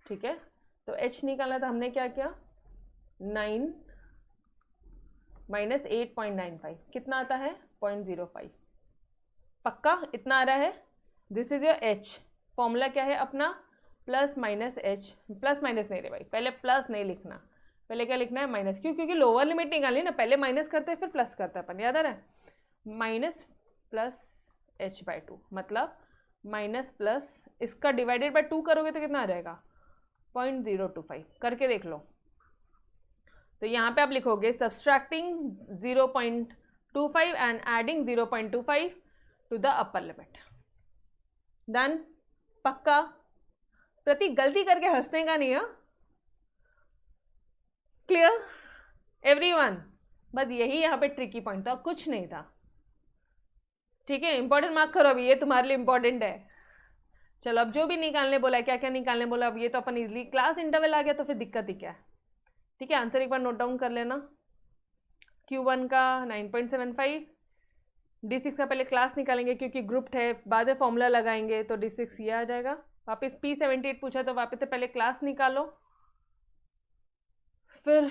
ठीक है? तो h निकालना था हमने, क्या किया? 9 माइनस 8.95 कितना आता है? 0.05। पक्का इतना आ रहा है? This is your h। Formula क्या है अपना? Plus minus h। Plus minus नहीं रे भाई, पहले प्लस नहीं लिखना, पहले क्या लिखना है? माइनस। क्यों? क्योंकि लोअर लिमिट निकाली ना, पहले माइनस करते हैं फिर प्लस करते हैं अपन, याद आ रहा है? माइनस प्लस h/2 मतलब माइनस प्लस, इसका डिवाइडेड बाय 2 करोगे तो कितना आ जाएगा? 0.025। करके देख लो। तो यहाँ पे आप लिखोगे subtracting 0.25 and adding 0.25 to the upper limit. Done? पक्का? प्रतीक गलती करके हंसने का नहीं है, क्लियर एवरीवन? बस यही यहाँ पे ट्रिकी पॉइंट था, कुछ नहीं था, ठीक है? इंपॉर्टेंट मार्क करो अभी, ये तुम्हारे लिए इंपॉर्टेंट है। चलो अब जो भी निकालने बोला है, क्या क्या निकालने बोला, अब ये तो अपन इजीली, क्लास इंटरवल आ गया तो फिर दिक्कत ही क्या है? ठीक है, आंसर एक बार नोट डाउन कर लेना। Q1 का 9.75, D6 का पहले क्लास निकालेंगे क्योंकि ग्रुप्ड है, बाद में फॉर्मूला लगाएंगे तो D6 ये आ जाएगा। वापस P78 पूछा तो वापस से पहले क्लास निकालो, फिर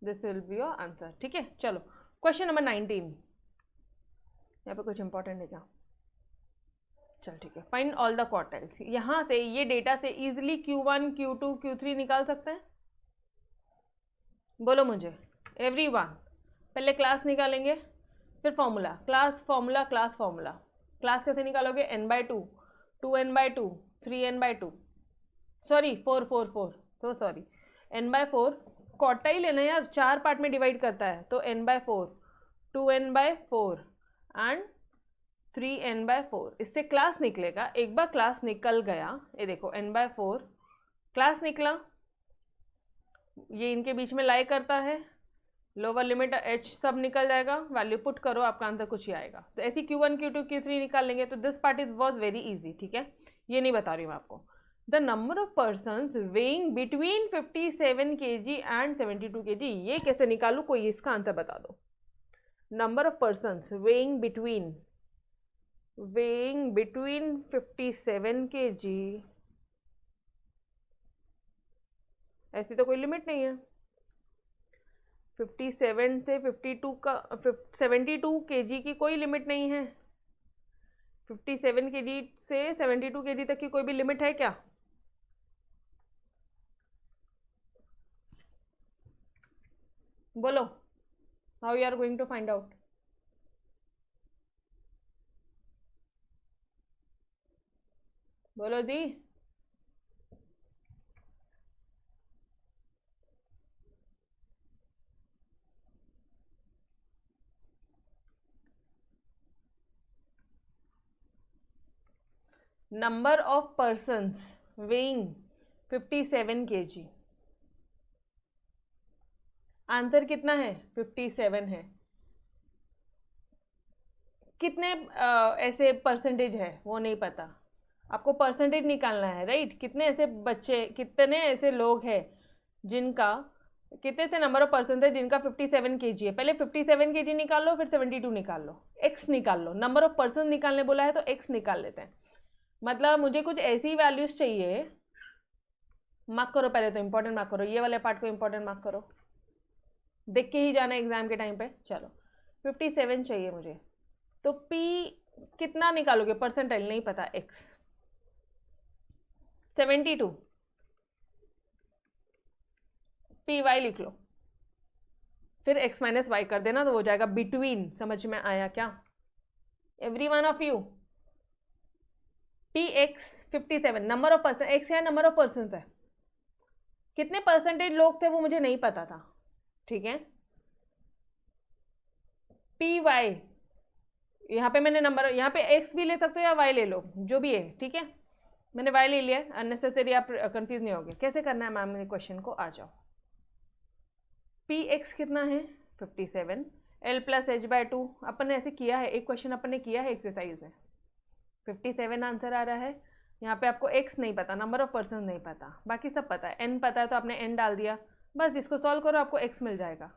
this will be your answer, ठीक है? चलो क्वेश्चन नंबर 19, यहाँ पे कुछ इंपॉर्टेंट है क्या? चल ठीक है, फाइंड ऑल द क्वार्टाइल्स। यहाँ से ये डेटा से इजीली Q1 Q2 Q3 निकाल सकते हैं? बोलो मुझे एवरीवन। पहले क्लास निकालेंगे फिर formula, class formula class formula. Class कैसे निकालोगे? n/2, 2n/2, 3n/2, sorry 4 so sorry n/4। Quartile है ना यार, 4 पार्ट में डिवाइड करता है, तो n/4, 2n/4 एंड 3n/4। इससे क्लास निकलेगा। एक बार क्लास निकल गया, ये देखो n/4 क्लास निकला, ये इनके बीच में लाई करता है, लोअर लिमिट h सब निकल जाएगा, वैल्यू पुट करो, आपका आंसर कुछ ही आएगा। तो ऐसी Q1 Q2 Q3 निकाल लेंगे। तो this part is was very easy, ठीक है? ये नहीं बता रही हूँ मैं आपको। The number of persons weighing between 57 kg and 72 kg, ये कैसे निकालू? कोई इसका आंसर बता दो। Number of persons weighing between 57 kg, ऐसी तो कोई लिमिट नहीं है। 57 से 52 का 72 kg की कोई लिमिट नहीं है। 57 kg से 72 kg तक की कोई भी लिमिट है क्या? बोलो how you are going to find out? बोलो जी। Number of persons weighing 57 kg। Answer कितना है? 57 है। कितने ऐसे परसेंटेज है वो नहीं पता, आपको परसेंटेज निकालना है, राइट? कितने ऐसे बच्चे, कितने ऐसे लोग हैं जिनका, कितने से नंबर ऑफ पर्सन है जिनका 57 kg है। पहले 57 kg निकाल लो, फिर 72 निकाल लो, एक्स निकाल लो। नंबर ऑफ पर्सन निकालने बोला है तो एक्स निकाल लेते हैं। मतलब मुझे कुछ ऐसी वैल्यूज चाहिए, मार्क करो पहले तो, इंपॉर्टेंट मार्क करो, ये वाले पार्ट को इंपॉर्टेंट मार्क करो, देख के ही जाना एग्जाम के टाइम पे। चलो 57 चाहिए मुझे, तो P कितना निकालोगे? परसेंटाइल नहीं पता, एक्स 72, पी वाई लिख लो, फिर x माइनस वाई कर देना तो हो जाएगा बिटवीन। समझ में आया क्या every one of you? P x 57 number of person, x है नंबर ऑफ पर्सन है, कितने परसेंटेज लोग थे वो मुझे नहीं पता था, ठीक है। पी वाई, यहाँ पे मैंने नंबर, यहाँ पे एक्स भी ले सकते हो या वाई ले लो, जो भी है, ठीक है। मैंने वाई ले लिया, अननेसेसरी आप कंफ्यूज नहीं होगे। कैसे करना है मैम ने क्वेश्चन को, आ जाओ। पी एक्स कितना है? 57, एल प्लस एच बाय 2, अपन ने ऐसे किया है, एक क्वेश्चन अपन ने किया है एक्सरसाइज में। 57 आंसर आ रहा है। यहाँ पे आपको एक्स नहीं पता, नंबर ऑफ पर्सन नहीं पता, बाकी सब पता है। एन पता है तो आपने एन डाल दिया, बस इसको सॉल्व करो, आपको एक्स मिल जाएगा।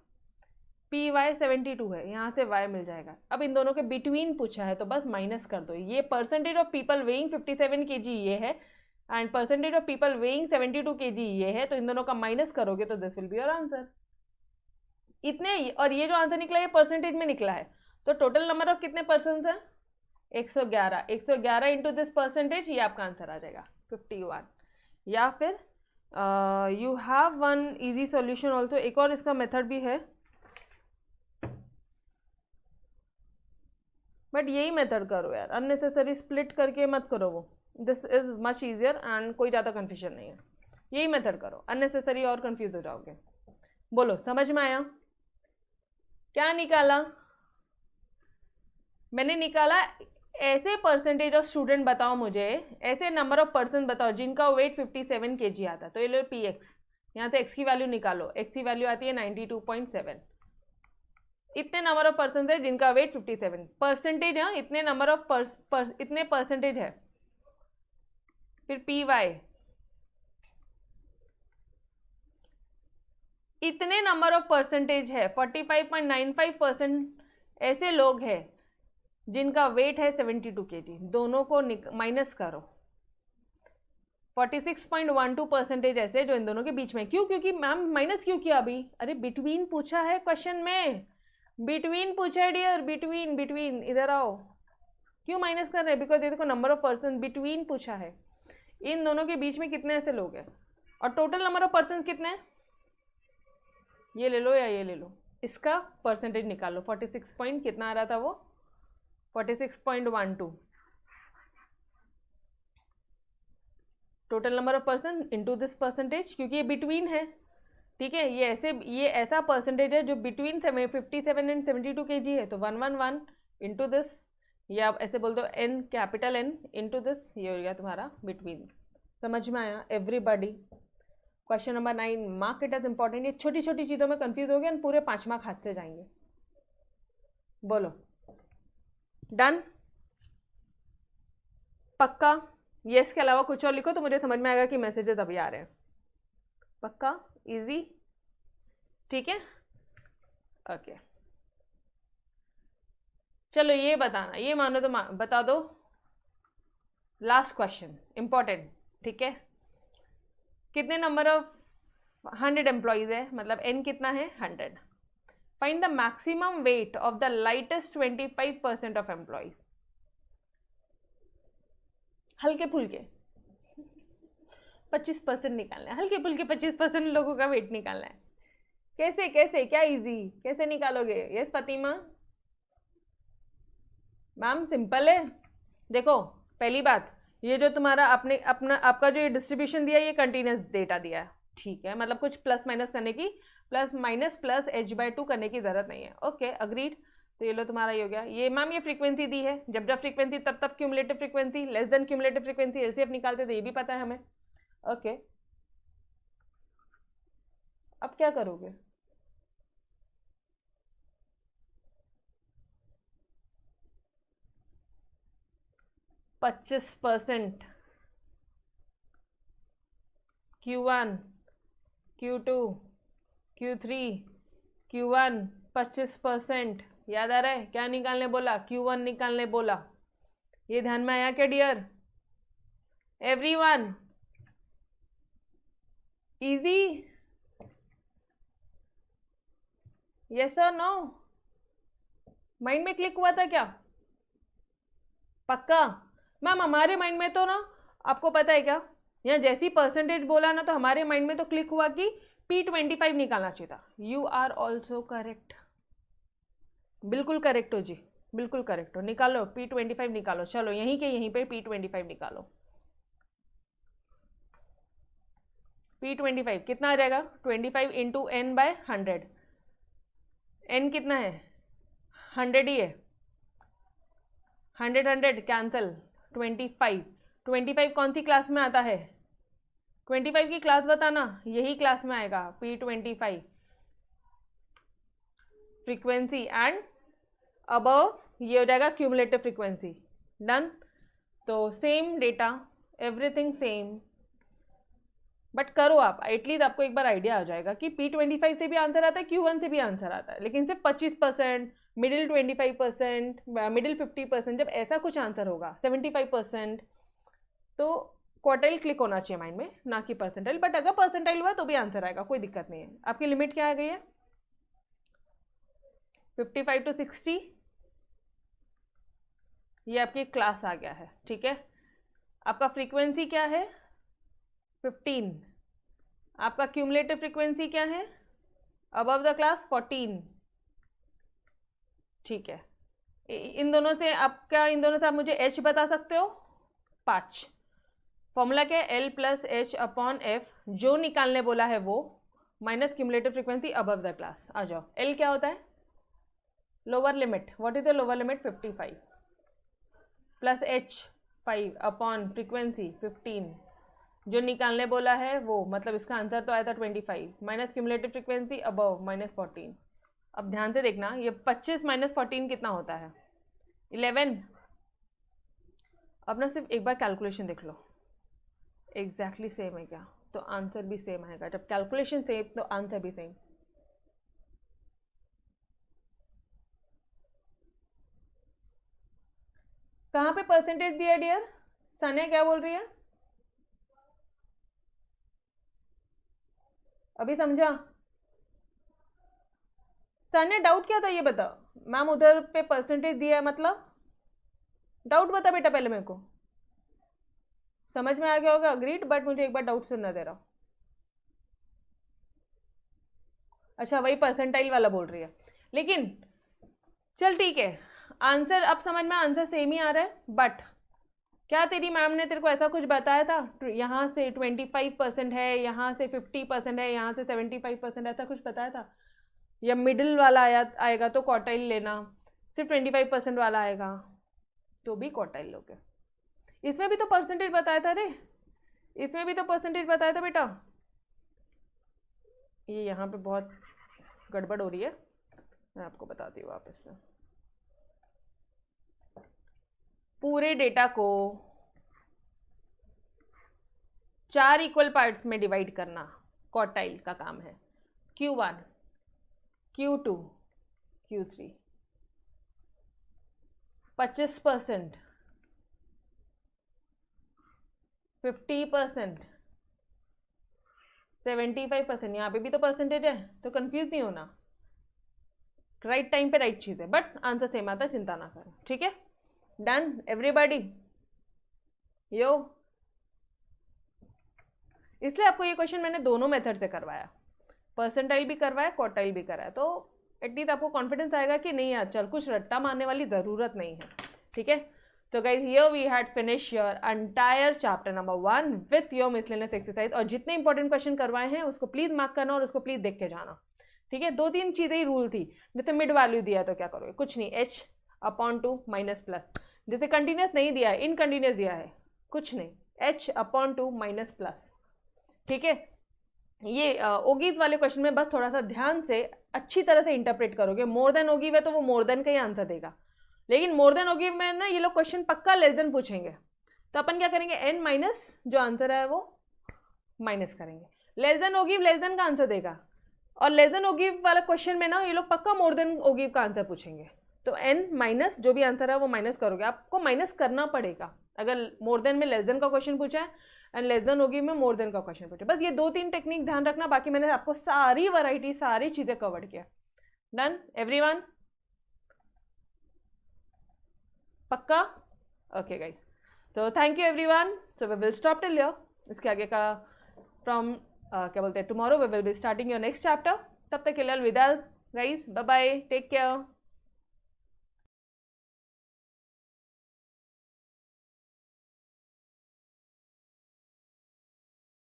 पी वाई 72 है, यहाँ से वाई मिल जाएगा। अब इन दोनों के बिटवीन पूछा है तो बस माइनस कर दो। ये percentage of people weighing 57 kg ये है, and percentage of people weighing 72 kg ये है, तो इन दोनों का माइनस करोगे तो this will be your answer. इतने, और ये जो आंसर निकला ये परसेंटेज में निकला है, तो टोटल नंबर ऑफ कितने पर्सन है? 111। 111 इंटू दिस परसेंटेज, ये आपका आंसर आ जाएगा 51। या फिर you have one easy solution also, एक और इसका मेथड भी है, बट यही मेथड करो यार, अननेसेसरी स्प्लिट करके मत करो वो, this is much easier and कोई ज़्यादा कन्फ्यूजन नहीं है। यही मेथड करो, अननेसेसरी और कंफ्यूज हो जाओगे। बोलो समझ में आया? क्या निकाला मैंने? निकाला ऐसे परसेंटेज ऑफ स्टूडेंट बताओ मुझे, ऐसे नंबर ऑफ पर्सन बताओ जिनका वेट 57 kg आता है। तो ये लो पी एक्स, यहाँ से एक्स की वैल्यू निकालो, एक्स की वैल्यू आती है 92.7। इतने नंबर ऑफ पर्सन है जिनका वेट 57 परसेंटेज है, इतने नंबर ऑफ इतने परसेंटेज है। फिर पी वाई, इतने नंबर ऑफ परसेंटेज है, 45.95% ऐसे लोग हैं जिनका वेट है 72 kg। दोनों को माइनस करो, 46.12% ऐसे जो इन दोनों के बीच में। क्यों? क्योंकि मैम माइनस क्यों किया अभी? अरे बिटवीन पूछा है क्वेश्चन में, बिटवीन पूछा है डियर, बिटवीन बिटवीन, इधर आओ। क्यों माइनस कर रहे हैं? बिकॉज ये देखो नंबर ऑफ पर्सन बिटवीन पूछा है, इन दोनों के बीच में कितने ऐसे लोग हैं, और टोटल नंबर ऑफ पर्सन कितने हैं? ये ले लो या ये ले लो, इसका परसेंटेज निकालो। 46 पॉइंट कितना आ रहा था वो? 46.12 total number of person into this percentage, क्योंकि ये बिटवीन है, ठीक है। ये ऐसा परसेंटेज है जो बिटवीन 57 एंड 72 kg है, तो 111 इंटू दिस, या आप ऐसे बोल दो N, capital N into this, ये हो गया तुम्हारा बिटवीन। समझ में आया everybody? Question number 9, mark it as important. ये छोटी छोटी चीज़ों में कंफ्यूज हो गए और पूरे 5 मार्क हाथ से जाएंगे। बोलो डन? पक्का? यस के अलावा कुछ और लिखो तो मुझे समझ में आएगा कि मैसेजेस अभी आ रहे हैं। पक्का? इजी? ठीक है, ओके। चलो ये बताना, ये मानो तो बता दो। लास्ट क्वेश्चन इंपॉर्टेंट, ठीक है। कितने नंबर ऑफ 100 एम्प्लॉयज है, मतलब एन कितना है? 100। Find the maximum weight of the lightest 25% of employees. हल्के फुल्के 25% निकालना है, हल्के फुल्के 25% लोगों का वेट निकालना है। कैसे कैसे, क्या इजी, कैसे निकालोगे? यस फातिमा मैम, सिंपल है। देखो, पहली बात, ये जो तुम्हारा आपने अपना आपका जो ये डिस्ट्रीब्यूशन दिया, ये कंटिन्यूस डेटा दिया है, ठीक है, मतलब कुछ प्लस माइनस करने की, प्लस माइनस प्लस h/2 करने की जरूरत नहीं है। Okay, agreed. तो ये लो तुम्हारा ये हो गया। ये मैम ये फ्रीक्वेंसी दी है, जब जब फ्रीक्वेंसी तब तब cumulative frequency, less than cumulative frequency LCF निकालते थे, ये भी पता है हमें। ओके, अब क्या करोगे? %, Q1, Q2, Q3, Q1 25%। याद आ रहा है क्या निकालने बोला? Q1 निकालने बोला। ये ध्यान में आया क्या डियर एवरीवन? इजी? यस और नो? माइंड में क्लिक हुआ था क्या? पक्का? मैम हमारे माइंड में तो ना, आपको पता है क्या, यहाँ जैसी परसेंटेज बोला ना, तो हमारे माइंड में तो क्लिक हुआ कि P25 निकालना चाहिए था। यू आर ऑल्सो करेक्ट, बिल्कुल करेक्ट हो जी, बिल्कुल करेक्ट हो। निकालो P25 निकालो, चलो यहीं के यहीं पे P25 निकालो। P25 कितना आ जाएगा? 25 इंटू n बाय 100। n कितना है? 100 ही है। 100 100 कैंसल। 25 कौन सी क्लास में आता है? 25 की क्लास बताना, यही क्लास में आएगा P25 फ्रीक्वेंसी एंड अबव ये हो जाएगा क्यूमुलेटिव फ्रीक्वेंसी। डन। तो same data, everything same, but करो आप, एटलीस्ट आपको एक बार आइडिया आ जाएगा कि P25 से भी आंसर आता है, Q1 से भी आंसर आता है, लेकिन सिर्फ 25%, मिडिल 25%, मिडिल 50%, जब ऐसा कुछ आंसर होगा 75%, तो क्वार्टाइल क्लिक होना चाहिए माइंड में, ना कि परसेंटाइल। बट अगर परसेंटाइल हुआ तो भी आंसर आएगा, कोई दिक्कत नहीं है। आपकी लिमिट क्या आ गई है? 55 to 60, ये आपकी क्लास आ गया है, ठीक है। आपका फ्रीक्वेंसी क्या है? 15। आपका क्यूमुलेटिव फ्रीक्वेंसी क्या है? अबव द क्लास 14, ठीक है। इन दोनों से आपका, इन दोनों से आप मुझे h बता सकते हो? 5। फॉर्मूला क्या है? L plus h upon f, जो निकालने बोला है वो, minus cumulative frequency above the class. आ जाओ, L क्या होता है? Lower limit. What is the lower limit? 55 plus h 5 upon frequency 15, जो निकालने बोला है वो, मतलब इसका आंसर तो आया था 25, माइनस क्यूमुलेटिव फ्रीक्वेंसी अबव -14। अब ध्यान से देखना, ये 25 माइनस 14 कितना होता है? 11। अब ना सिर्फ एक बार कैलकुलेशन देख लो, एग्जैक्टली सेम है क्या? तो आंसर भी सेम आएगा। जब कैलकुलेशन सेम तो आंसर भी सेम। कहाँ पे परसेंटेज दिया डियर? सानिया क्या बोल रही है? अभी समझा? सानिया डाउट क्या था ये बता। मैम उधर पे परसेंटेज दिया है मतलब? डाउट बता बेटा पहले मेरे को। समझ में आ गया होगा, अग्रीड, बट मुझे एक बार डाउट सुनना दे रहा। अच्छा, वही परसेंटाइल वाला बोल रही है, लेकिन चल ठीक है, आंसर अब समझ में, आंसर सेम ही आ रहा है। बट क्या तेरी मैम ने तेरे को ऐसा कुछ बताया था? यहाँ से 25% है, यहाँ से 50% है, यहाँ से 75%, ऐसा कुछ बताया था? या मिडिल वाला आएगा तो क्वार्टाइल लेना, सिर्फ 25% वाला आएगा तो भी क्वार्टाइल लोगे। इसमें भी तो परसेंटेज बताया था रे, इसमें भी तो परसेंटेज बताया था बेटा। ये यहाँ पे बहुत गड़बड़ हो रही है, मैं आपको बताती हूँ वापस से। पूरे डेटा को 4 इक्वल पार्ट्स में डिवाइड करना क्वार्टाइल का काम है। Q1, Q2, Q3। 25%, 50%, 75%, यहाँ पे भी तो परसेंटेज है, तो कंफ्यूज नहीं होना। राइट टाइम पे राइट चीज है, बट आंसर सेम आता, चिंता ना करो, ठीक है। Done everybody? यो, इसलिए आपको ये क्वेश्चन मैंने दोनों मेथड से करवाया, परसेंटाइल भी करवाए, क्वार्टाइल भी कराए, तो एटलीस्ट आपको कॉन्फिडेंस आएगा कि नहीं यार चल कुछ रट्टा मारने वाली ज़रूरत नहीं है, ठीक है। तो guys here we had finish your entire chapter number 1 with your miscellaneous exercise. और जितने इंपॉर्टेंट क्वेश्चन करवाए हैं उसको प्लीज मार्क करना और उसको प्लीज देख के जाना, ठीक है। 2-3 चीजें ही रूल थी। जैसे मिड वैल्यू दिया है तो क्या करोगे, कुछ नहीं, h/2 माइनस प्लस। जैसे कंटिन्यूस नहीं दिया है, इनकंटिन्यूस दिया है, कुछ नहीं, h/2 माइनस प्लस, ठीक है। ये ओगीज वाले क्वेश्चन में बस थोड़ा सा ध्यान से अच्छी तरह से इंटरप्रेट करोगे। मोर देन ओगीव है तो वो मोर देन का ही आंसर देगा, लेकिन मोर देन ओगीव में ना ये लोग क्वेश्चन पक्का लेस देन पूछेंगे, तो अपन क्या करेंगे, n माइनस जो आंसर है वो माइनस करेंगे। लेस देन ओगीव लेस देन का आंसर देगा, और लेस देन ओगीव वाला क्वेश्चन में ना ये लोग पक्का मोर देन ओगीव का आंसर पूछेंगे। तो n माइनस जो भी आंसर है वो माइनस करोगे, आपको माइनस करना पड़ेगा अगर मोर देन में लेस देन का क्वेश्चन पूछा है एंड लेस देन ओगीव में मोर देन का क्वेश्चन पूछा। बस ये 2-3 टेक्निक ध्यान रखना, बाकी मैंने आपको सारी वैरायटी सारी चीजें कवर किया। डन एवरीवन, पक्का? ओके गाइस, तो thank you everyone. So we will stop till here. इसके आगे का फ्रॉम क्या बोलते हैं, tomorrow we will be starting your next chapter. तब तक के लिए अलविदा guys, bye bye, take care.